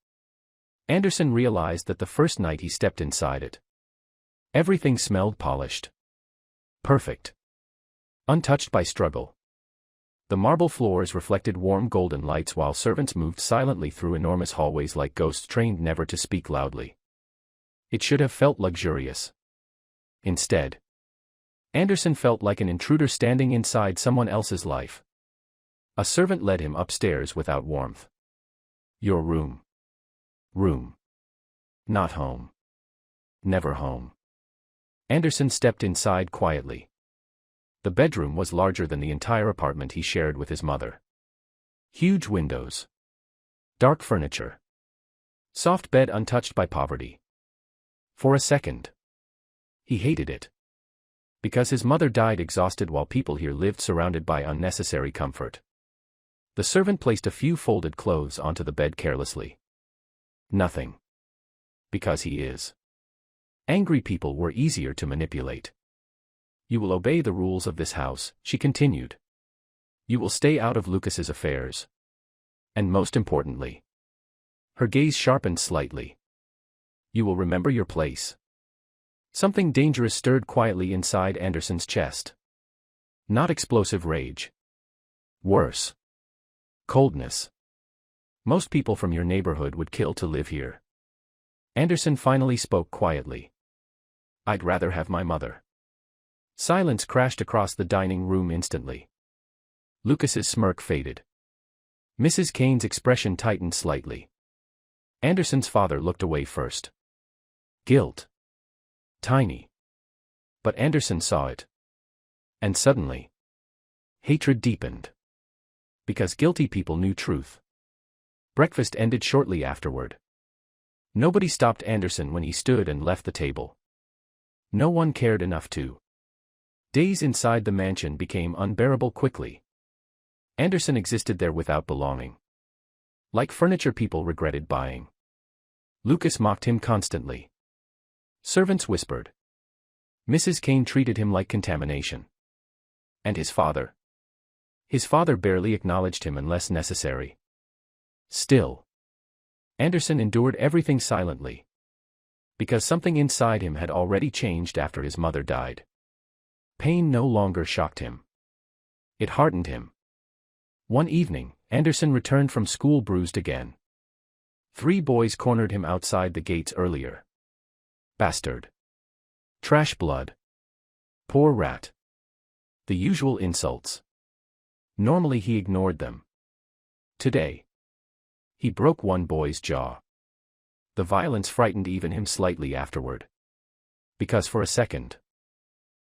[SPEAKER 1] Anderson realized that the first night he stepped inside it. Everything smelled polished. Perfect. Untouched by struggle. The marble floors reflected warm golden lights while servants moved silently through enormous hallways like ghosts trained never to speak loudly. It should have felt luxurious. Instead, Anderson felt like an intruder standing inside someone else's life. A servant led him upstairs without warmth. Your room. Room. Not home. Never home. Anderson stepped inside quietly. The bedroom was larger than the entire apartment he shared with his mother. Huge windows. Dark furniture. Soft bed untouched by poverty. For a second, he hated it. Because his mother died exhausted while people here lived surrounded by unnecessary comfort. The servant placed a few folded clothes onto the bed carelessly. Nothing. Because he is. Angry people were easier to manipulate. You will obey the rules of this house, she continued. You will stay out of Lucas's affairs. And most importantly. Her gaze sharpened slightly. You will remember your place. Something dangerous stirred quietly inside Anderson's chest. Not explosive rage. Worse. Coldness. Most people from your neighborhood would kill to live here. Anderson finally spoke quietly. I'd rather have my mother. Silence crashed across the dining room instantly. Lucas's smirk faded. Mrs. Kane's expression tightened slightly. Anderson's father looked away first. Guilt. Tiny. But Anderson saw it. And suddenly, hatred deepened. Because guilty people knew truth. Breakfast ended shortly afterward. Nobody stopped Anderson when he stood and left the table. No one cared enough to. Days inside the mansion became unbearable quickly. Anderson existed there without belonging. Like furniture people regretted buying. Lucas mocked him constantly. Servants whispered. Mrs. Kane treated him like contamination. And his father? His father barely acknowledged him unless necessary. Still, Anderson endured everything silently. Because something inside him had already changed after his mother died. Pain no longer shocked him. It hardened him. One evening, Anderson returned from school bruised again. 3 boys cornered him outside the gates earlier. Bastard. Trash blood. Poor rat. The usual insults. Normally he ignored them. Today, he broke one boy's jaw. The violence frightened even him slightly afterward. Because for a second,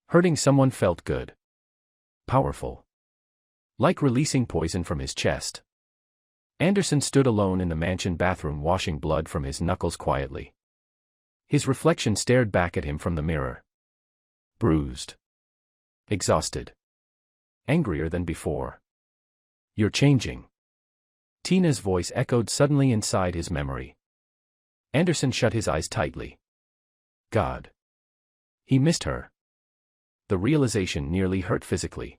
[SPEAKER 1] hurting someone felt good. Powerful. Like releasing poison from his chest. Anderson stood alone in the mansion bathroom washing blood from his knuckles quietly. His reflection stared back at him from the mirror. Bruised. Exhausted. Angrier than before. You're changing. Tina's voice echoed suddenly inside his memory. Anderson shut his eyes tightly. God. He missed her. The realization nearly hurt physically.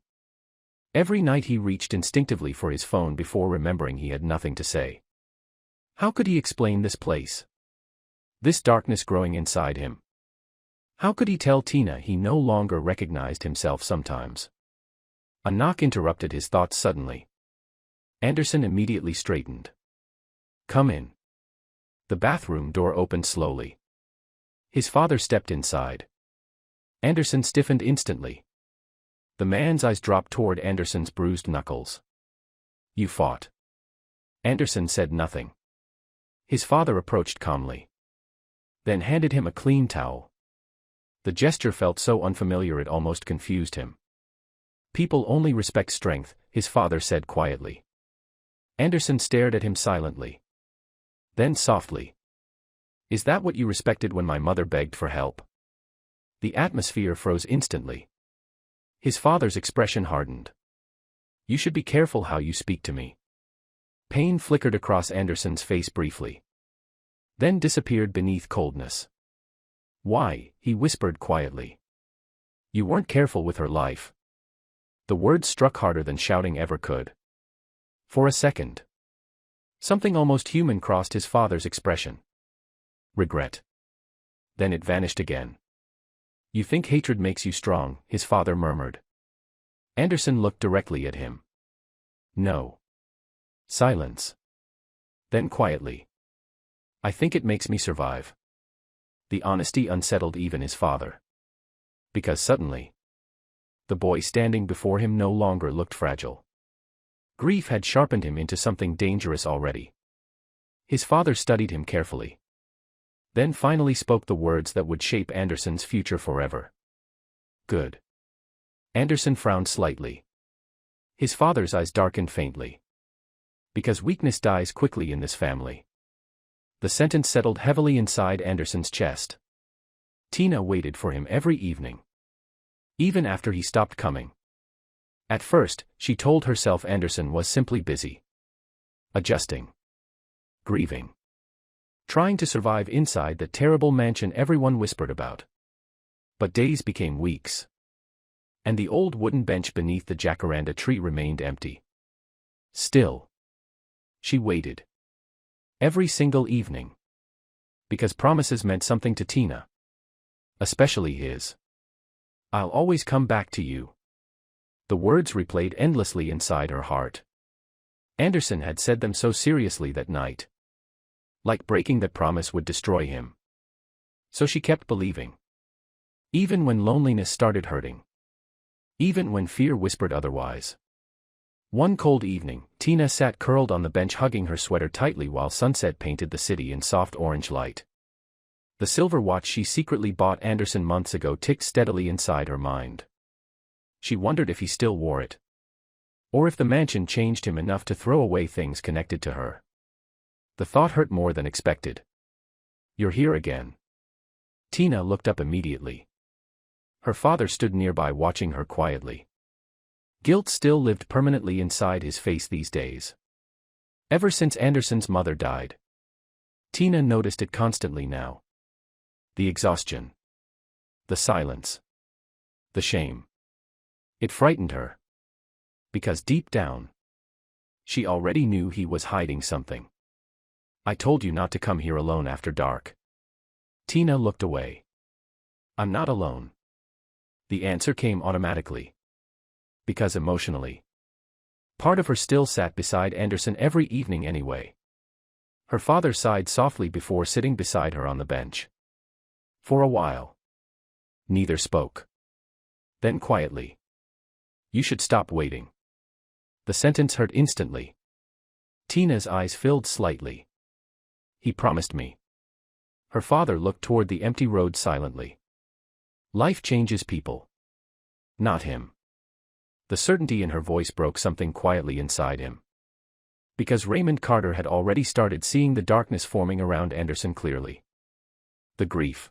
[SPEAKER 1] Every night he reached instinctively for his phone before remembering he had nothing to say. How could he explain this place? This darkness growing inside him. How could he tell Tina he no longer recognized himself sometimes? A knock interrupted his thoughts suddenly. Anderson immediately straightened. Come in. The bathroom door opened slowly. His father stepped inside. Anderson stiffened instantly. The man's eyes dropped toward Anderson's bruised knuckles. You fought. Anderson said nothing. His father approached calmly. Then handed him a clean towel. The gesture felt so unfamiliar it almost confused him. People only respect strength, his father said quietly. Anderson stared at him silently. Then softly. Is that what you respected when my mother begged for help? The atmosphere froze instantly. His father's expression hardened. You should be careful how you speak to me. Pain flickered across Anderson's face briefly. Then disappeared beneath coldness. Why, he whispered quietly. You weren't careful with her life. The words struck harder than shouting ever could. For a second, something almost human crossed his father's expression. Regret. Then it vanished again. You think hatred makes you strong, his father murmured. Anderson looked directly at him. No. Silence. Then quietly. I think it makes me survive. The honesty unsettled even his father. Because suddenly, the boy standing before him no longer looked fragile. Grief had sharpened him into something dangerous already. His father studied him carefully. Then finally spoke the words that would shape Anderson's future forever. Good. Anderson frowned slightly. His father's eyes darkened faintly. Because weakness dies quickly in this family. The sentence settled heavily inside Anderson's chest. Tina waited for him every evening. Even after he stopped coming. At first, she told herself Anderson was simply busy. Adjusting. Grieving. Trying to survive inside the terrible mansion everyone whispered about. But days became weeks. And the old wooden bench beneath the jacaranda tree remained empty. Still. She waited. Every single evening. Because promises meant something to Tina. Especially his. I'll always come back to you. The words replayed endlessly inside her heart. Anderson had said them so seriously that night. Like breaking that promise would destroy him. So she kept believing. Even when loneliness started hurting. Even when fear whispered otherwise. One cold evening, Tina sat curled on the bench hugging her sweater tightly while sunset painted the city in soft orange light. The silver watch she secretly bought Anderson months ago ticked steadily inside her mind. She wondered if he still wore it. Or if the mansion changed him enough to throw away things connected to her. The thought hurt more than expected. You're here again. Tina looked up immediately. Her father stood nearby watching her quietly. Guilt still lived permanently inside his face these days. Ever since Anderson's mother died. Tina noticed it constantly now. The exhaustion. The silence. The shame. It frightened her. Because deep down, she already knew he was hiding something. I told you not to come here alone after dark. Tina looked away. I'm not alone. The answer came automatically. Because emotionally. Part of her still sat beside Anderson every evening anyway. Her father sighed softly before sitting beside her on the bench. For a while. Neither spoke. Then quietly. You should stop waiting. The sentence hurt instantly. Tina's eyes filled slightly. He promised me. Her father looked toward the empty road silently. Life changes people. Not him. The certainty in her voice broke something quietly inside him. Because Raymond Carter had already started seeing the darkness forming around Anderson clearly. The grief.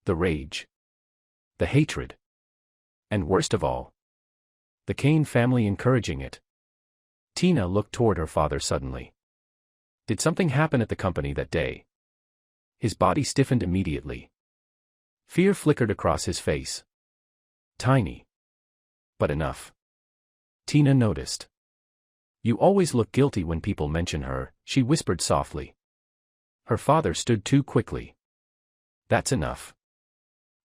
[SPEAKER 1] The rage. The hatred. And worst of all, the Kane family encouraging it. Tina looked toward her father suddenly. Did something happen at the company that day? His body stiffened immediately. Fear flickered across his face. Tiny. But enough. Tina noticed. You always look guilty when people mention her, she whispered softly. Her father stood too quickly. That's enough.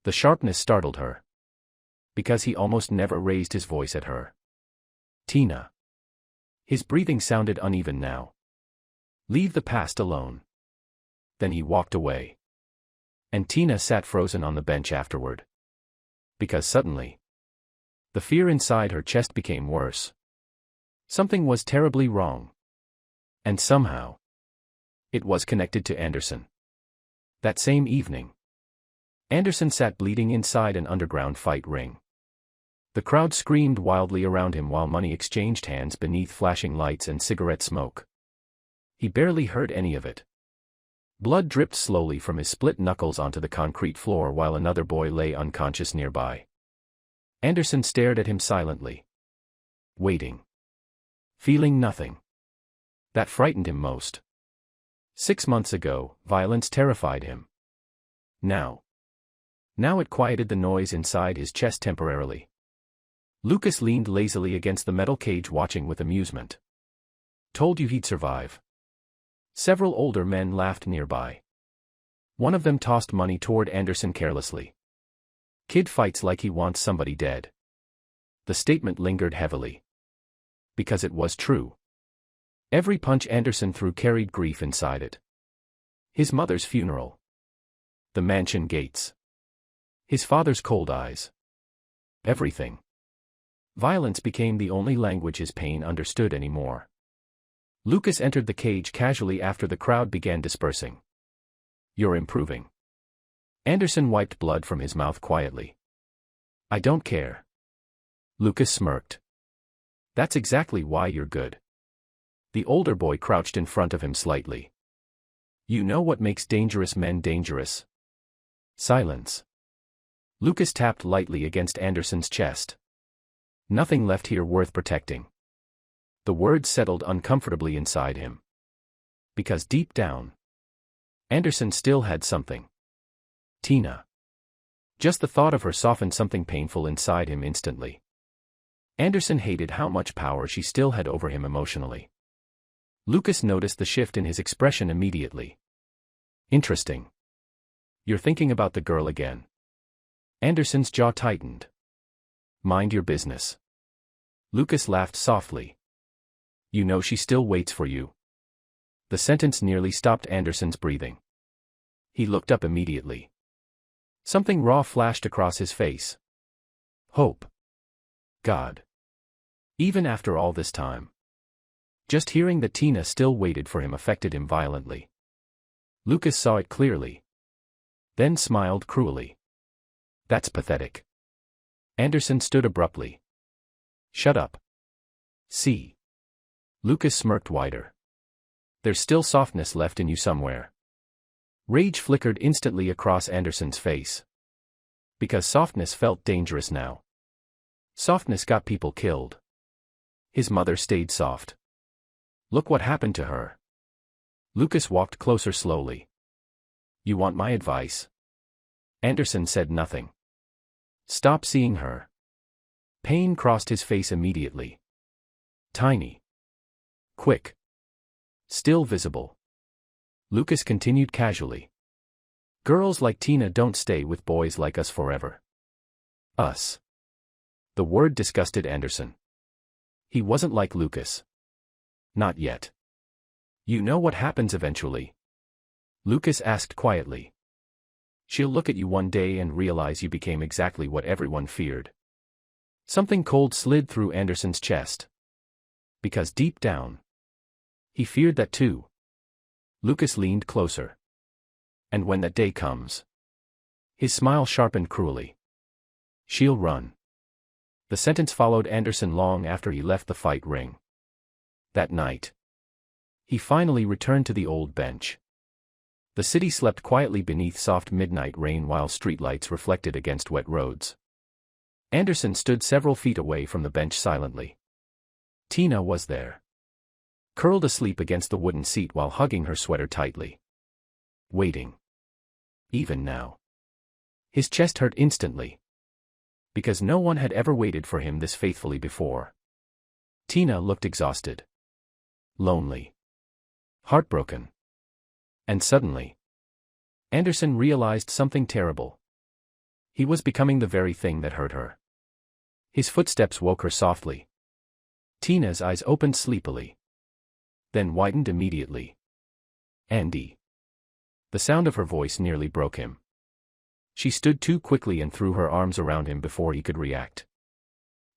[SPEAKER 1] The sharpness startled her. Because he almost never raised his voice at her. Tina. His breathing sounded uneven now. Leave the past alone. Then he walked away. And Tina sat frozen on the bench afterward. Because suddenly, the fear inside her chest became worse. Something was terribly wrong. And somehow, it was connected to Anderson. That same evening, Anderson sat bleeding inside an underground fight ring. The crowd screamed wildly around him while money exchanged hands beneath flashing lights and cigarette smoke. He barely heard any of it. Blood dripped slowly from his split knuckles onto the concrete floor while another boy lay unconscious nearby. Anderson stared at him silently. Waiting. Feeling nothing. That frightened him most. 6 months ago, violence terrified him. Now it quieted the noise inside his chest temporarily. Lucas leaned lazily against the metal cage watching with amusement. Told you he'd survive. Several older men laughed nearby. One of them tossed money toward Anderson carelessly. Kid fights like he wants somebody dead. The statement lingered heavily. Because it was true. Every punch Anderson threw carried grief inside it. His mother's funeral. The mansion gates. His father's cold eyes. Everything. Violence became the only language his pain understood anymore. Lucas entered the cage casually after the crowd began dispersing. You're improving. Anderson wiped blood from his mouth quietly. I don't care. Lucas smirked. That's exactly why you're good. The older boy crouched in front of him slightly. You know what makes dangerous men dangerous? Silence. Lucas tapped lightly against Anderson's chest. Nothing left here worth protecting. The words settled uncomfortably inside him. Because deep down, Anderson still had something. Tina. Just the thought of her softened something painful inside him instantly. Anderson hated how much power she still had over him emotionally. Lucas noticed the shift in his expression immediately. Interesting. You're thinking about the girl again. Anderson's jaw tightened. Mind your business. Lucas laughed softly. You know she still waits for you. The sentence nearly stopped Anderson's breathing. He looked up immediately. Something raw flashed across his face. Hope. God. Even after all this time. Just hearing that Tina still waited for him affected him violently. Lucas saw it clearly. Then smiled cruelly. That's pathetic. Anderson stood abruptly. Shut up. See. Lucas smirked wider. There's still softness left in you somewhere. Rage flickered instantly across Anderson's face. Because softness felt dangerous now. Softness got people killed. His mother stayed soft. Look what happened to her. Lucas walked closer slowly. You want my advice? Anderson said nothing. Stop seeing her. Pain crossed his face immediately. Tiny. Quick. Still visible. Lucas continued casually. Girls like Tina don't stay with boys like us forever. Us. The word disgusted Anderson. He wasn't like Lucas. Not yet. You know what happens eventually? Lucas asked quietly. She'll look at you one day and realize you became exactly what everyone feared. Something cold slid through Anderson's chest. Because deep down, he feared that too. Lucas leaned closer. And when that day comes, his smile sharpened cruelly. She'll run. The sentence followed Anderson long after he left the fight ring. That night, he finally returned to the old bench. The city slept quietly beneath soft midnight rain while streetlights reflected against wet roads. Anderson stood several feet away from the bench silently. Tina was there, curled asleep against the wooden seat while hugging her sweater tightly. Waiting. Even now. His chest hurt instantly. Because no one had ever waited for him this faithfully before. Tina looked exhausted. Lonely. Heartbroken. And suddenly, Anderson realized something terrible. He was becoming the very thing that hurt her. His footsteps woke her softly. Tina's eyes opened sleepily. Then widened immediately. Andy. The sound of her voice nearly broke him. She stood too quickly and threw her arms around him before he could react.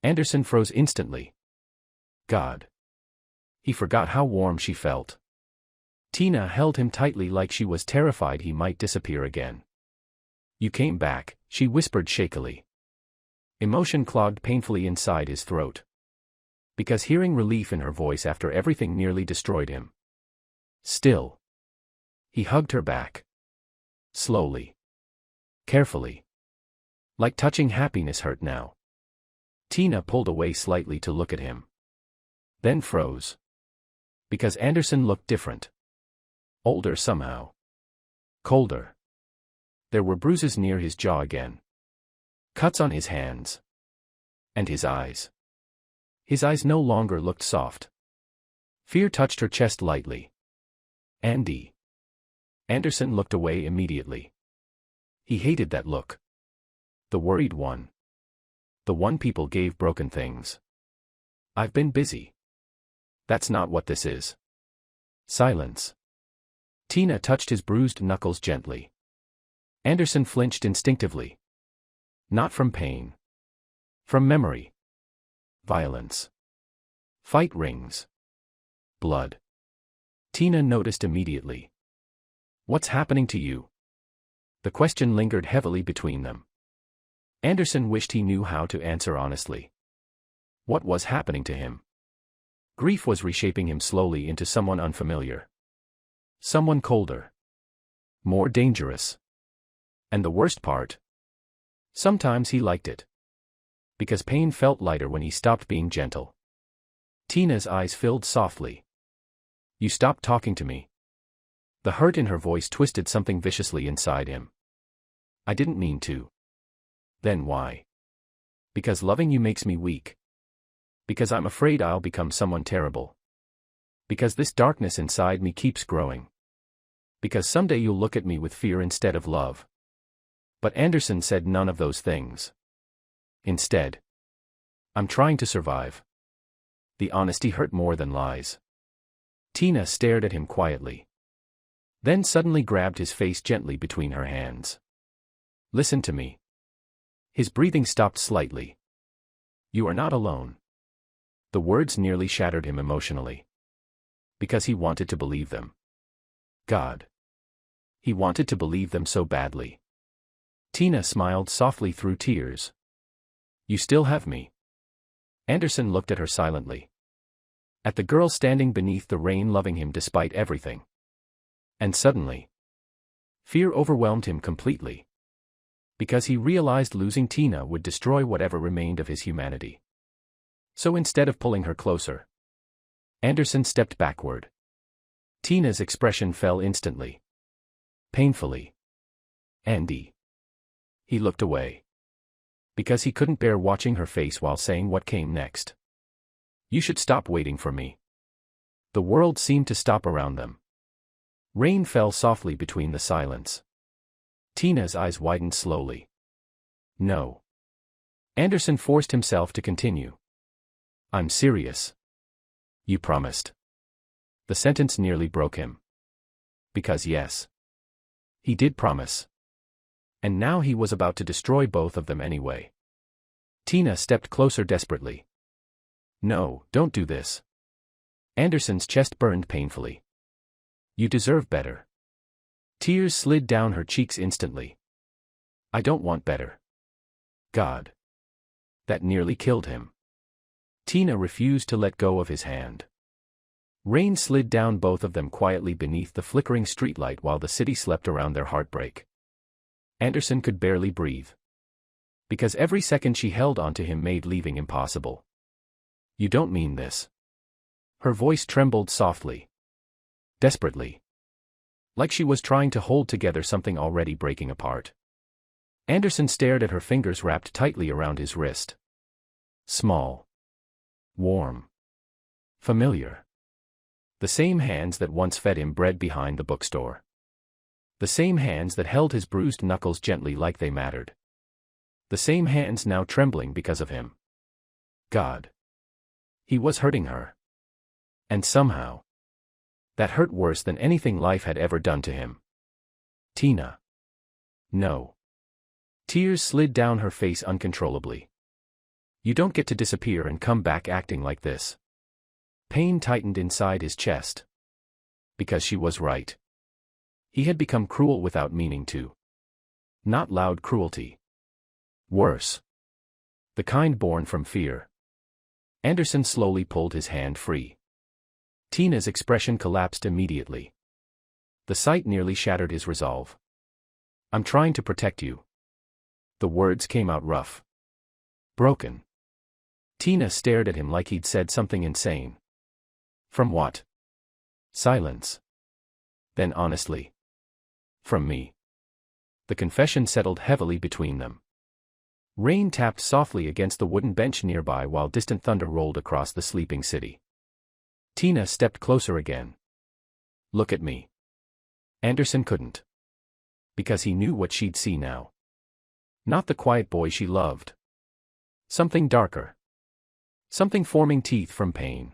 [SPEAKER 1] Anderson froze instantly. God. He forgot how warm she felt. Tina held him tightly like she was terrified he might disappear again. You came back, she whispered shakily. Emotion clogged painfully inside his throat. Because hearing relief in her voice after everything nearly destroyed him. Still. He hugged her back. Slowly. Carefully. Like touching happiness hurt now. Tina pulled away slightly to look at him. Then froze. Because Anderson looked different. Older somehow. Colder. There were bruises near his jaw again. Cuts on his hands. And his eyes. His eyes no longer looked soft. Fear touched her chest lightly. Andy. Anderson looked away immediately. He hated that look. The worried one. The one people gave broken things. I've been busy. That's not what this is. Silence. Tina touched his bruised knuckles gently. Anderson flinched instinctively. Not from pain. From memory. Violence. Fight rings. Blood. Tina noticed immediately. What's happening to you? The question lingered heavily between them. Anderson wished he knew how to answer honestly. What was happening to him? Grief was reshaping him slowly into someone unfamiliar. Someone colder. More dangerous. And the worst part? Sometimes he liked it. Because pain felt lighter when he stopped being gentle. Tina's eyes filled softly. You stopped talking to me. The hurt in her voice twisted something viciously inside him. I didn't mean to. Then why? Because loving you makes me weak. Because I'm afraid I'll become someone terrible. Because this darkness inside me keeps growing. Because someday you'll look at me with fear instead of love. But Anderson said none of those things. Instead, I'm trying to survive. The honesty hurt more than lies. Tina stared at him quietly. Then suddenly grabbed his face gently between her hands. Listen to me. His breathing stopped slightly. You are not alone. The words nearly shattered him emotionally. Because he wanted to believe them. God. He wanted to believe them so badly. Tina smiled softly through tears. You still have me. Anderson looked at her silently. At the girl standing beneath the rain loving him despite everything. And suddenly, fear overwhelmed him completely. Because he realized losing Tina would destroy whatever remained of his humanity. So instead of pulling her closer, Anderson stepped backward. Tina's expression fell instantly. Painfully. Andy. He looked away. Because he couldn't bear watching her face while saying what came next. You should stop waiting for me. The world seemed to stop around them. Rain fell softly between the silence. Tina's eyes widened slowly. No. Anderson forced himself to continue. I'm serious. You promised. The sentence nearly broke him. Because yes. He did promise. And now he was about to destroy both of them anyway. Tina stepped closer desperately. No, don't do this. Anderson's chest burned painfully. You deserve better. Tears slid down her cheeks instantly. I don't want better. God. That nearly killed him. Tina refused to let go of his hand. Rain slid down both of them quietly beneath the flickering streetlight while the city slept around their heartbreak. Anderson could barely breathe. Because every second she held onto him made leaving impossible. You don't mean this. Her voice trembled softly. Desperately. Like she was trying to hold together something already breaking apart. Anderson stared at her fingers wrapped tightly around his wrist. Small. Warm. Familiar. The same hands that once fed him bread behind the bookstore. The same hands that held his bruised knuckles gently like they mattered. The same hands now trembling because of him. God. He was hurting her. And somehow. That hurt worse than anything life had ever done to him. Tina. No. Tears slid down her face uncontrollably. You don't get to disappear and come back acting like this. Pain tightened inside his chest. Because she was right. He had become cruel without meaning to. Not loud cruelty. Worse. The kind born from fear. Anderson slowly pulled his hand free. Tina's expression collapsed immediately. The sight nearly shattered his resolve. I'm trying to protect you. The words came out rough. Broken. Tina stared at him like he'd said something insane. From what? Silence. Then honestly. From me. The confession settled heavily between them. Rain tapped softly against the wooden bench nearby while distant thunder rolled across the sleeping city. Tina stepped closer again. Look at me. Anderson couldn't. Because he knew what she'd see now. Not the quiet boy she loved. Something darker. Something forming teeth from pain.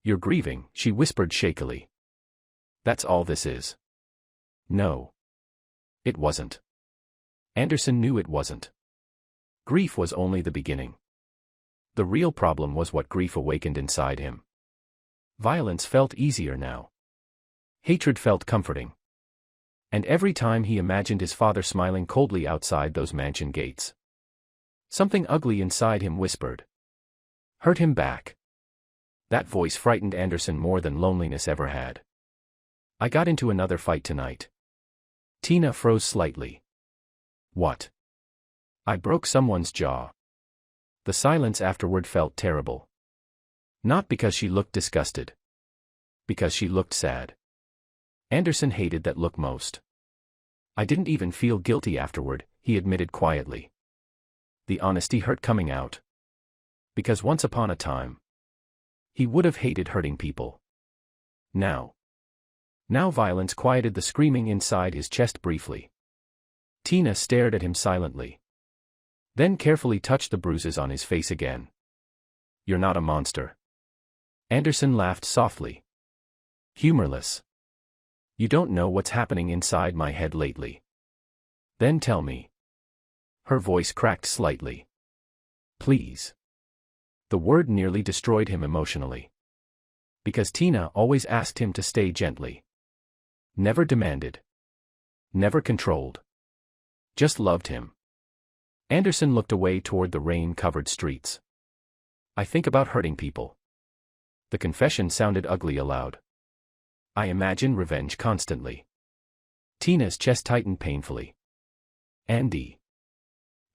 [SPEAKER 1] You're grieving, she whispered shakily. That's all this is. No. It wasn't. Anderson knew it wasn't. Grief was only the beginning. The real problem was what grief awakened inside him. Violence felt easier now. Hatred felt comforting. And every time he imagined his father smiling coldly outside those mansion gates. Something ugly inside him whispered. Hurt him back. That voice frightened Anderson more than loneliness ever had. I got into another fight tonight. Tina froze slightly. What? I broke someone's jaw. The silence afterward felt terrible. Not because she looked disgusted. Because she looked sad. Anderson hated that look most. I didn't even feel guilty afterward, he admitted quietly. The honesty hurt coming out. Because once upon a time, he would have hated hurting people. Now violence quieted the screaming inside his chest briefly. Tina stared at him silently. Then carefully touched the bruises on his face again. You're not a monster. Anderson laughed softly. Humorless. You don't know what's happening inside my head lately. Then tell me. Her voice cracked slightly. Please. The word nearly destroyed him emotionally. Because Tina always asked him to stay gently. Never demanded. Never controlled. Just loved him. Anderson looked away toward the rain-covered streets. I think about hurting people. The confession sounded ugly aloud. I imagine revenge constantly. Tina's chest tightened painfully. Andy.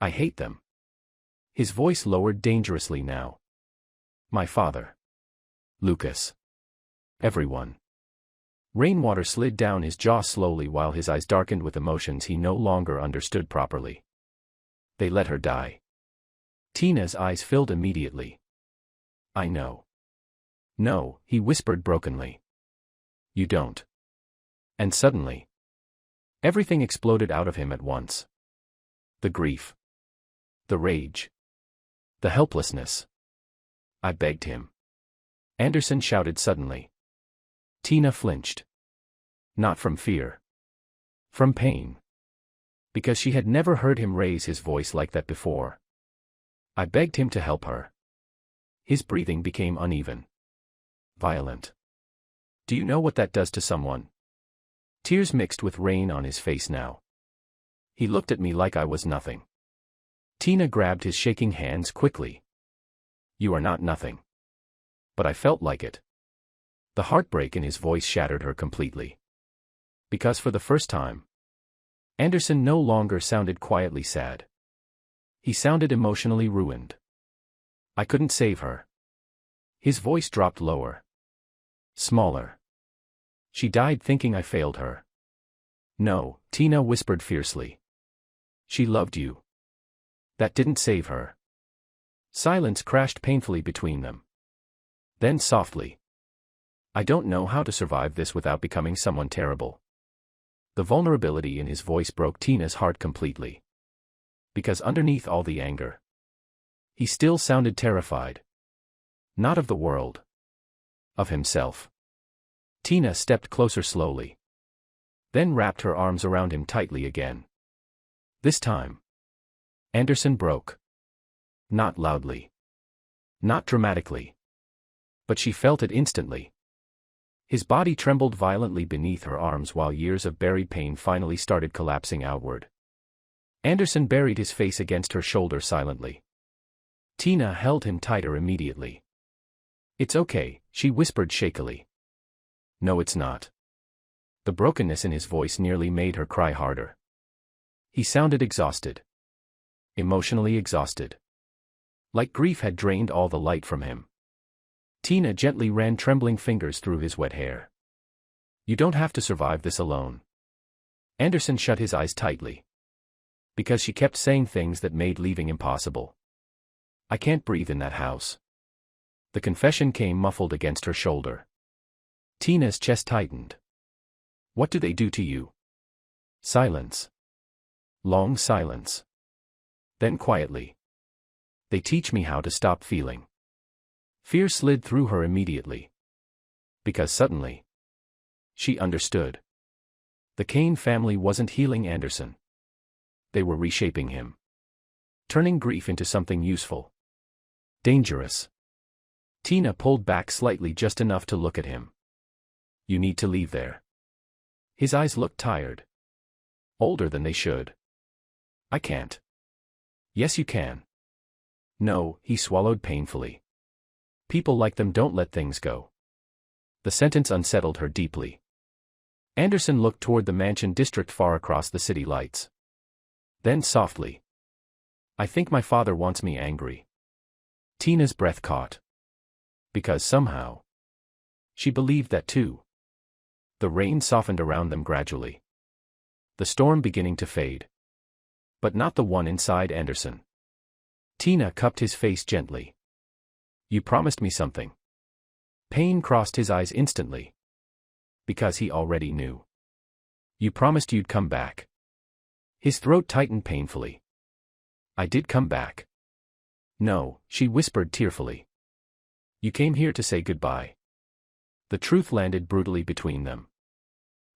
[SPEAKER 1] I hate them. His voice lowered dangerously now. My father. Lucas. Everyone. Rainwater slid down his jaw slowly while his eyes darkened with emotions he no longer understood properly. They let her die. Tina's eyes filled immediately. I know. No, he whispered brokenly. You don't. And suddenly, everything exploded out of him at once. The grief. The rage. The helplessness. I begged him. Anderson shouted suddenly. Tina flinched. Not from fear. From pain. Because she had never heard him raise his voice like that before. I begged him to help her. His breathing became uneven. Violent. Do you know what that does to someone? Tears mixed with rain on his face now. He looked at me like I was nothing. Tina grabbed his shaking hands quickly. You are not nothing. But I felt like it. The heartbreak in his voice shattered her completely. Because for the first time, Anderson no longer sounded quietly sad. He sounded emotionally ruined. I couldn't save her. His voice dropped lower. Smaller. She died thinking I failed her. No, Tina whispered fiercely. She loved you. That didn't save her. Silence crashed painfully between them. Then softly. I don't know how to survive this without becoming someone terrible. The vulnerability in his voice broke Tina's heart completely. Because underneath all the anger, he still sounded terrified. Not of the world. Of himself. Tina stepped closer slowly. Then wrapped her arms around him tightly again. This time, Anderson broke. Not loudly. Not dramatically. But she felt it instantly. His body trembled violently beneath her arms while years of buried pain finally started collapsing outward. Anderson buried his face against her shoulder silently. Tina held him tighter immediately. It's okay, she whispered shakily. No, it's not. The brokenness in his voice nearly made her cry harder. He sounded exhausted. Emotionally exhausted. Like grief had drained all the light from him. Tina gently ran trembling fingers through his wet hair. You don't have to survive this alone. Anderson shut his eyes tightly. Because she kept saying things that made leaving impossible. I can't breathe in that house. The confession came muffled against her shoulder. Tina's chest tightened. What do they do to you? Silence. Long silence. Then quietly. They teach me how to stop feeling. Fear slid through her immediately. Because suddenly, she understood. The Kane family wasn't healing Anderson. They were reshaping him. Turning grief into something useful. Dangerous. Tina pulled back slightly just enough to look at him. You need to leave there. His eyes looked tired. Older than they should. I can't. Yes, you can. No, he swallowed painfully. People like them don't let things go. The sentence unsettled her deeply. Anderson looked toward the mansion district far across the city lights. Then softly. I think my father wants me angry. Tina's breath caught. Because somehow, she believed that too. The rain softened around them gradually. The storm beginning to fade. But not the one inside Anderson. Tina cupped his face gently. You promised me something. Pain crossed his eyes instantly. Because he already knew. You promised you'd come back. His throat tightened painfully. I did come back. No, she whispered tearfully. You came here to say goodbye. The truth landed brutally between them.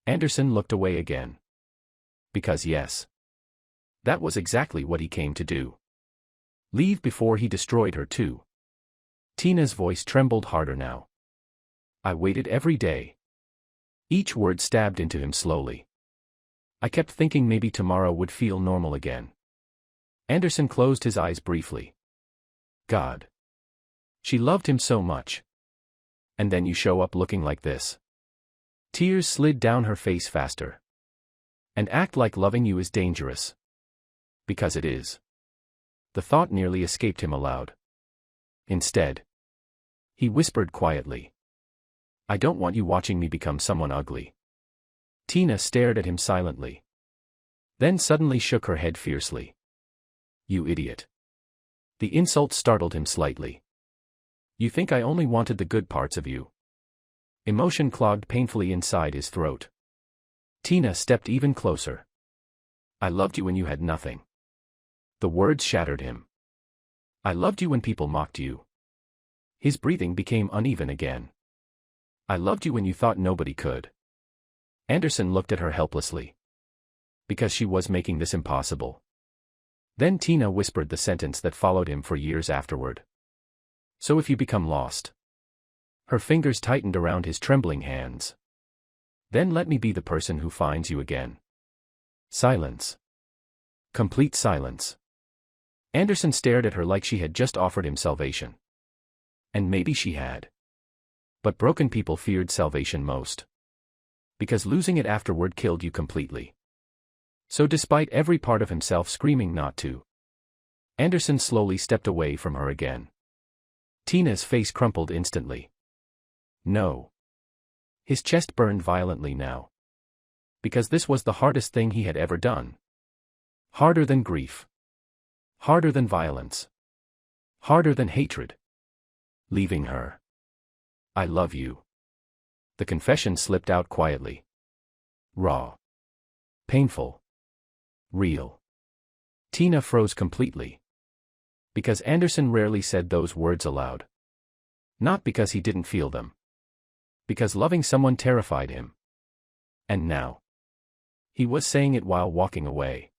[SPEAKER 1] Anderson looked away again. Because yes. That was exactly what he came to do. Leave before he destroyed her too. Tina's voice trembled harder now. I waited every day. Each word stabbed into him slowly. I kept thinking maybe tomorrow would feel normal again. Anderson closed his eyes briefly. God. She loved him so much. And then you show up looking like this. Tears slid down her face faster. And act like loving you is dangerous. Because it is. The thought nearly escaped him aloud. Instead, he whispered quietly. I don't want you watching me become someone ugly. Tina stared at him silently. Then suddenly shook her head fiercely. You idiot. The insult startled him slightly. You think I only wanted the good parts of you? Emotion clogged painfully inside his throat. Tina stepped even closer. I loved you when you had nothing. The words shattered him. I loved you when people mocked you. His breathing became uneven again. I loved you when you thought nobody could. Anderson looked at her helplessly. Because she was making this impossible. Then Tina whispered the sentence that followed him for years afterward. So if you become lost. Her fingers tightened around his trembling hands. Then let me be the person who finds you again. Silence. Complete silence. Anderson stared at her like she had just offered him salvation. And maybe she had. But broken people feared salvation most. Because losing it afterward killed you completely. So despite every part of himself screaming not to, Anderson slowly stepped away from her again. Tina's face crumpled instantly. No. His chest burned violently now. Because this was the hardest thing he had ever done. Harder than grief. Harder than violence. Harder than hatred. Leaving her. I love you. The confession slipped out quietly. Raw. Painful. Real. Tina froze completely. Because Anderson rarely said those words aloud. Not because he didn't feel them. Because loving someone terrified him. And now. He was saying it while walking away.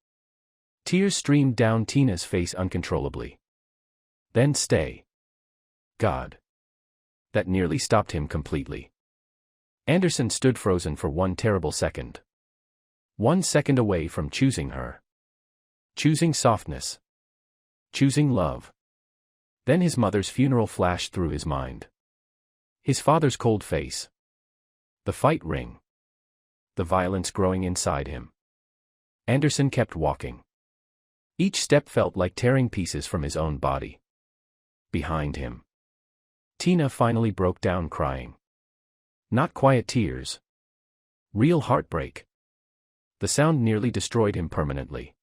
[SPEAKER 1] Tears streamed down Tina's face uncontrollably. Then stay. God. That nearly stopped him completely. Anderson stood frozen for one terrible second. 1 second away from choosing her. Choosing softness. Choosing love. Then his mother's funeral flashed through his mind. His father's cold face. The fight ring. The violence growing inside him. Anderson kept walking. Each step felt like tearing pieces from his own body. Behind him. Tina finally broke down crying. Not quiet tears. Real heartbreak. The sound nearly destroyed him permanently.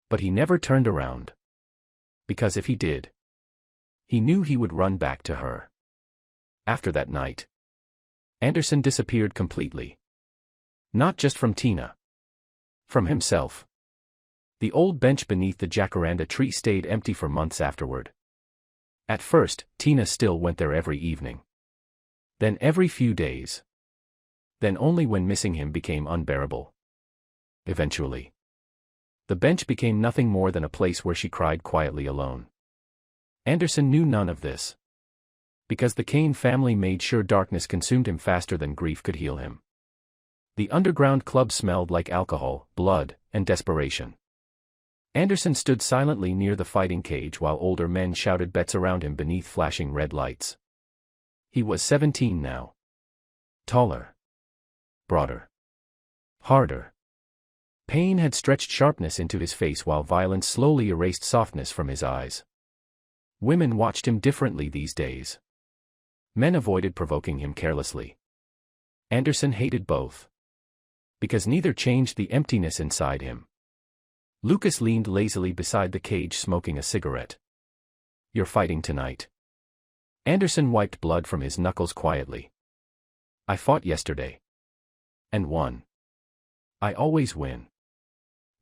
[SPEAKER 1] But he never turned around. Because if he did, he knew he would run back to her. After that night, Anderson disappeared completely. Not just from Tina. From himself. The old bench beneath the jacaranda tree stayed empty for months afterward. At first, Tina still went there every evening. Then every few days. Then only when missing him became unbearable. Eventually, the bench became nothing more than a place where she cried quietly alone. Anderson knew none of this. Because the Kane family made sure darkness consumed him faster than grief could heal him. The underground club smelled like alcohol, blood, and desperation. Anderson stood silently near the fighting cage while older men shouted bets around him beneath flashing red lights. He was 17 now. Taller. Broader. Harder. Pain had stretched sharpness into his face while violence slowly erased softness from his eyes. Women watched him differently these days. Men avoided provoking him carelessly. Anderson hated both. Because neither changed the emptiness inside him. Lucas leaned lazily beside the cage smoking a cigarette. You're fighting tonight. Anderson wiped blood from his knuckles quietly. I fought yesterday. And won. I always win.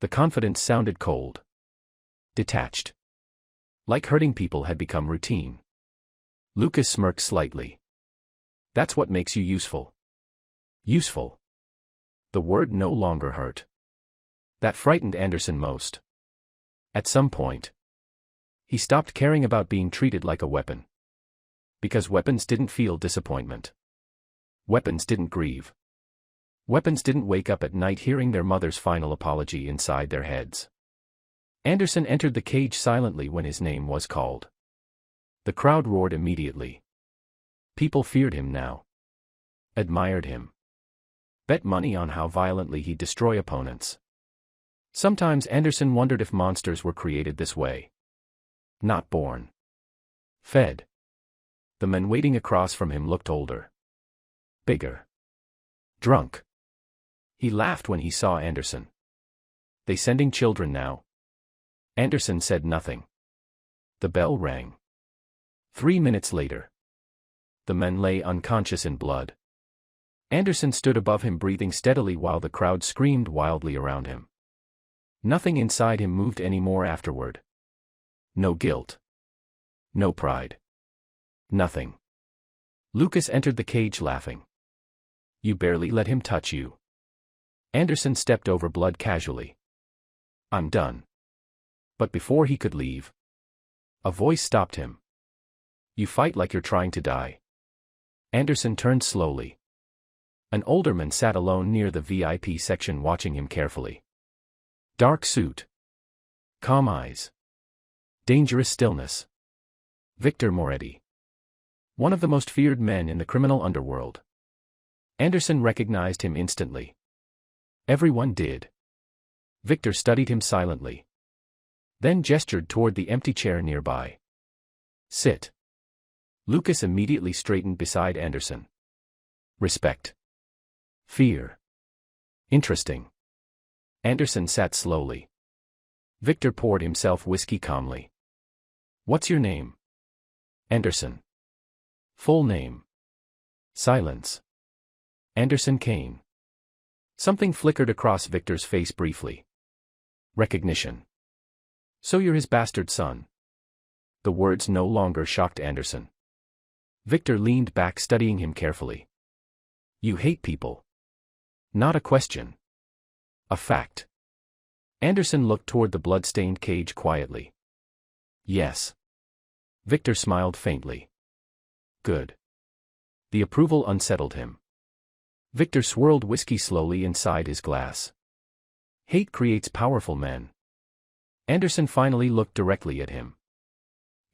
[SPEAKER 1] The confidence sounded cold. Detached. Like hurting people had become routine. Lucas smirked slightly. That's what makes you useful. Useful. The word no longer hurt. That frightened Anderson most. At some point, he stopped caring about being treated like a weapon. Because weapons didn't feel disappointment. Weapons didn't grieve. Weapons didn't wake up at night hearing their mother's final apology inside their heads. Anderson entered the cage silently when his name was called. The crowd roared immediately. People feared him now. Admired him. Bet money on how violently he'd destroy opponents. Sometimes Anderson wondered if monsters were created this way. Not born. Fed. The men waiting across from him looked older. Bigger. Drunk. He laughed when he saw Anderson. They sending children now? Anderson said nothing. The bell rang. 3 minutes later. The men lay unconscious in blood. Anderson stood above him breathing steadily while the crowd screamed wildly around him. Nothing inside him moved anymore afterward. No guilt. No pride. Nothing. Lucas entered the cage laughing. You barely let him touch you. Anderson stepped over Blood casually. I'm done. But before he could leave, a voice stopped him. You fight like you're trying to die. Anderson turned slowly. An older man sat alone near the VIP section watching him carefully. Dark suit. Calm eyes. Dangerous stillness. Victor Moretti. One of the most feared men in the criminal underworld. Anderson recognized him instantly. Everyone did. Victor studied him silently. Then gestured toward the empty chair nearby. Sit. Lucas immediately straightened beside Anderson. Respect. Fear. Interesting. Anderson sat slowly. Victor poured himself whiskey calmly. What's your name? Anderson. Full name. Silence. Anderson Kane. Something flickered across Victor's face briefly. Recognition. So you're his bastard son. The words no longer shocked Anderson. Victor leaned back studying him carefully. You hate people. Not a question. A fact. Anderson looked toward the blood-stained cage quietly. Yes. Victor smiled faintly. Good. The approval unsettled him. Victor swirled whiskey slowly inside his glass. Hate creates powerful men. Anderson finally looked directly at him.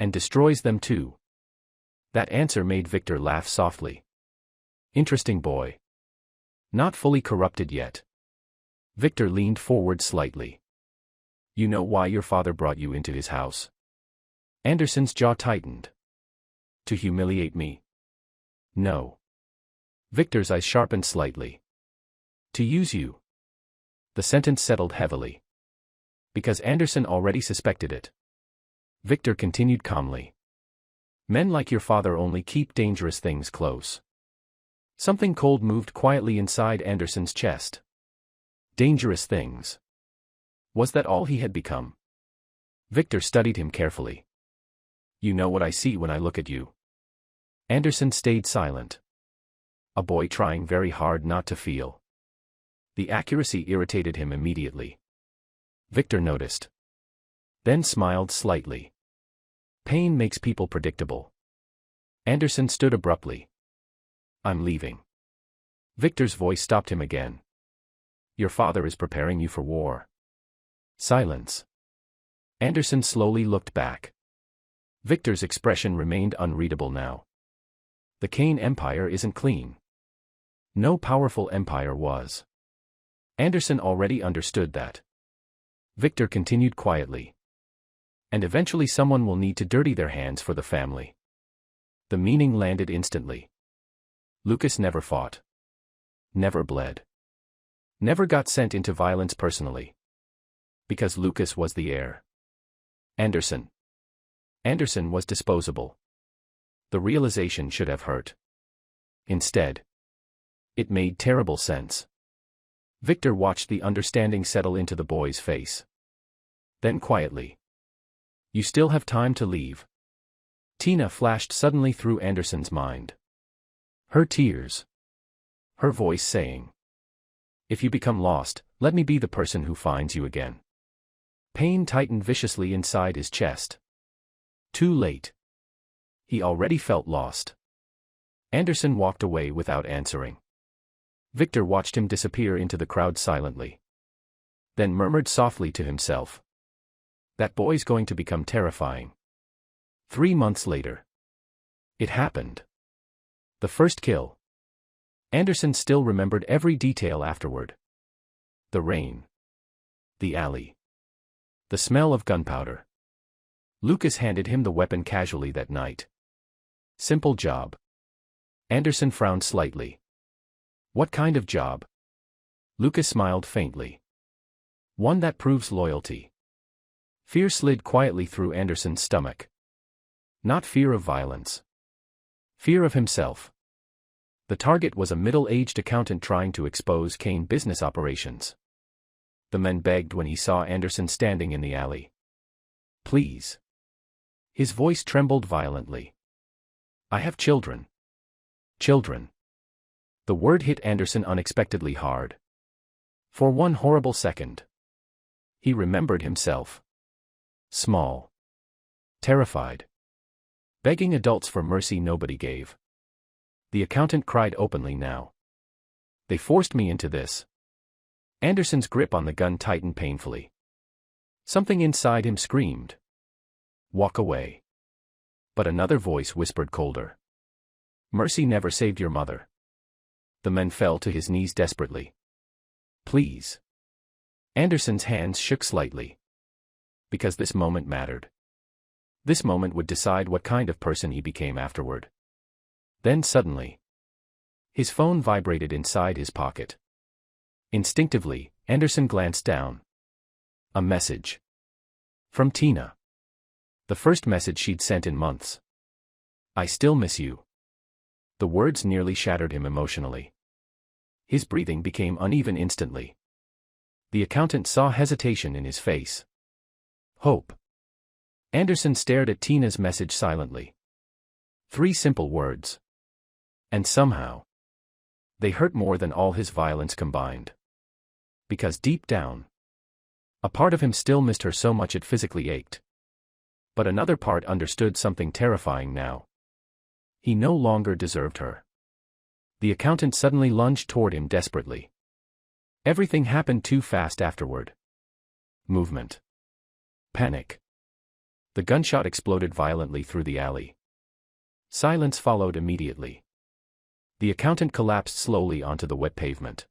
[SPEAKER 1] And destroys them too. That answer made Victor laugh softly. Interesting boy. Not fully corrupted yet. Victor leaned forward slightly. You know why your father brought you into his house? Anderson's jaw tightened. To humiliate me? No. Victor's eyes sharpened slightly. To use you. The sentence settled heavily. Because Anderson already suspected it. Victor continued calmly. Men like your father only keep dangerous things close. Something cold moved quietly inside Anderson's chest. Dangerous things. Was that all he had become? Victor studied him carefully. You know what I see when I look at you. Anderson stayed silent. A boy trying very hard not to feel. The accuracy irritated him immediately. Victor noticed. Then smiled slightly. Pain makes people predictable. Anderson stood abruptly. I'm leaving. Victor's voice stopped him again. Your father is preparing you for war. Silence. Anderson slowly looked back. Victor's expression remained unreadable now. The Kane Empire isn't clean. No powerful empire was. Anderson already understood that. Victor continued quietly. And eventually someone will need to dirty their hands for the family. The meaning landed instantly. Lucas never fought. Never bled. Never got sent into violence personally. Because Lucas was the heir. Anderson. Anderson was disposable. The realization should have hurt. Instead, it made terrible sense. Victor watched the understanding settle into the boy's face. Then quietly. You still have time to leave. Tina flashed suddenly through Anderson's mind. Her tears. Her voice saying. If you become lost, let me be the person who finds you again. Pain tightened viciously inside his chest. Too late. He already felt lost. Anderson walked away without answering. Victor watched him disappear into the crowd silently. Then murmured softly to himself. That boy's going to become terrifying. 3 months later. It happened. The first kill. Anderson still remembered every detail afterward. The rain. The alley. The smell of gunpowder. Lucas handed him the weapon casually that night. Simple job. Anderson frowned slightly. What kind of job? Lucas smiled faintly. One that proves loyalty. Fear slid quietly through Anderson's stomach. Not fear of violence. Fear of himself. The target was a middle-aged accountant trying to expose Kane business operations. The man begged when he saw Anderson standing in the alley. Please. His voice trembled violently. I have children. Children. The word hit Anderson unexpectedly hard. For one horrible second, he remembered himself. Small. Terrified. Begging adults for mercy nobody gave. The accountant cried openly now. They forced me into this. Anderson's grip on the gun tightened painfully. Something inside him screamed. Walk away. But another voice whispered colder. Mercy never saved your mother. The man fell to his knees desperately. Please. Anderson's hands shook slightly. Because this moment mattered. This moment would decide what kind of person he became afterward. Then suddenly, his phone vibrated inside his pocket. Instinctively, Anderson glanced down. A message. From Tina. The first message she'd sent in months. I still miss you. The words nearly shattered him emotionally. His breathing became uneven instantly. The accountant saw hesitation in his face. Hope. Anderson stared at Tina's message silently. 3 simple words. And somehow, they hurt more than all his violence combined. Because deep down, a part of him still missed her so much it physically ached. But another part understood something terrifying now. He no longer deserved her. The accountant suddenly lunged toward him desperately. Everything happened too fast afterward. Movement. Panic. The gunshot exploded violently through the alley. Silence followed immediately. The accountant collapsed slowly onto the wet pavement.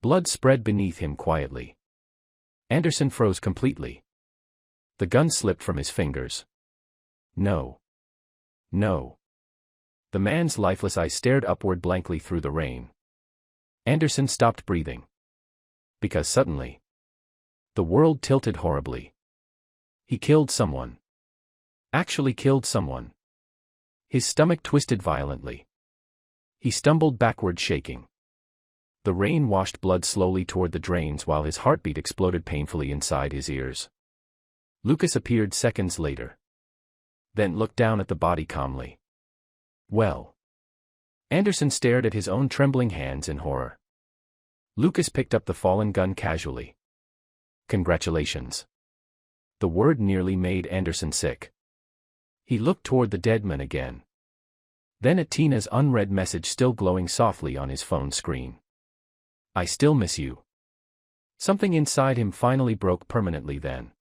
[SPEAKER 1] Blood spread beneath him quietly. Anderson froze completely. The gun slipped from his fingers. No. No. The man's lifeless eyes stared upward blankly through the rain. Anderson stopped breathing. Because suddenly, the world tilted horribly. He killed someone. Actually killed someone. His stomach twisted violently. He stumbled backward shaking. The rain washed blood slowly toward the drains while his heartbeat exploded painfully inside his ears. Lucas appeared seconds later. Then looked down at the body calmly. Well. Anderson stared at his own trembling hands in horror. Lucas picked up the fallen gun casually. Congratulations. The word nearly made Anderson sick. He looked toward the dead man again. Then at Tina's unread message still glowing softly on his phone screen. I still miss you. Something inside him finally broke permanently then.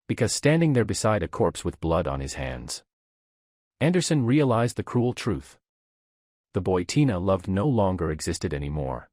[SPEAKER 1] Because standing there beside a corpse with blood on his hands, Anderson realized the cruel truth. The boy Tina loved no longer existed anymore.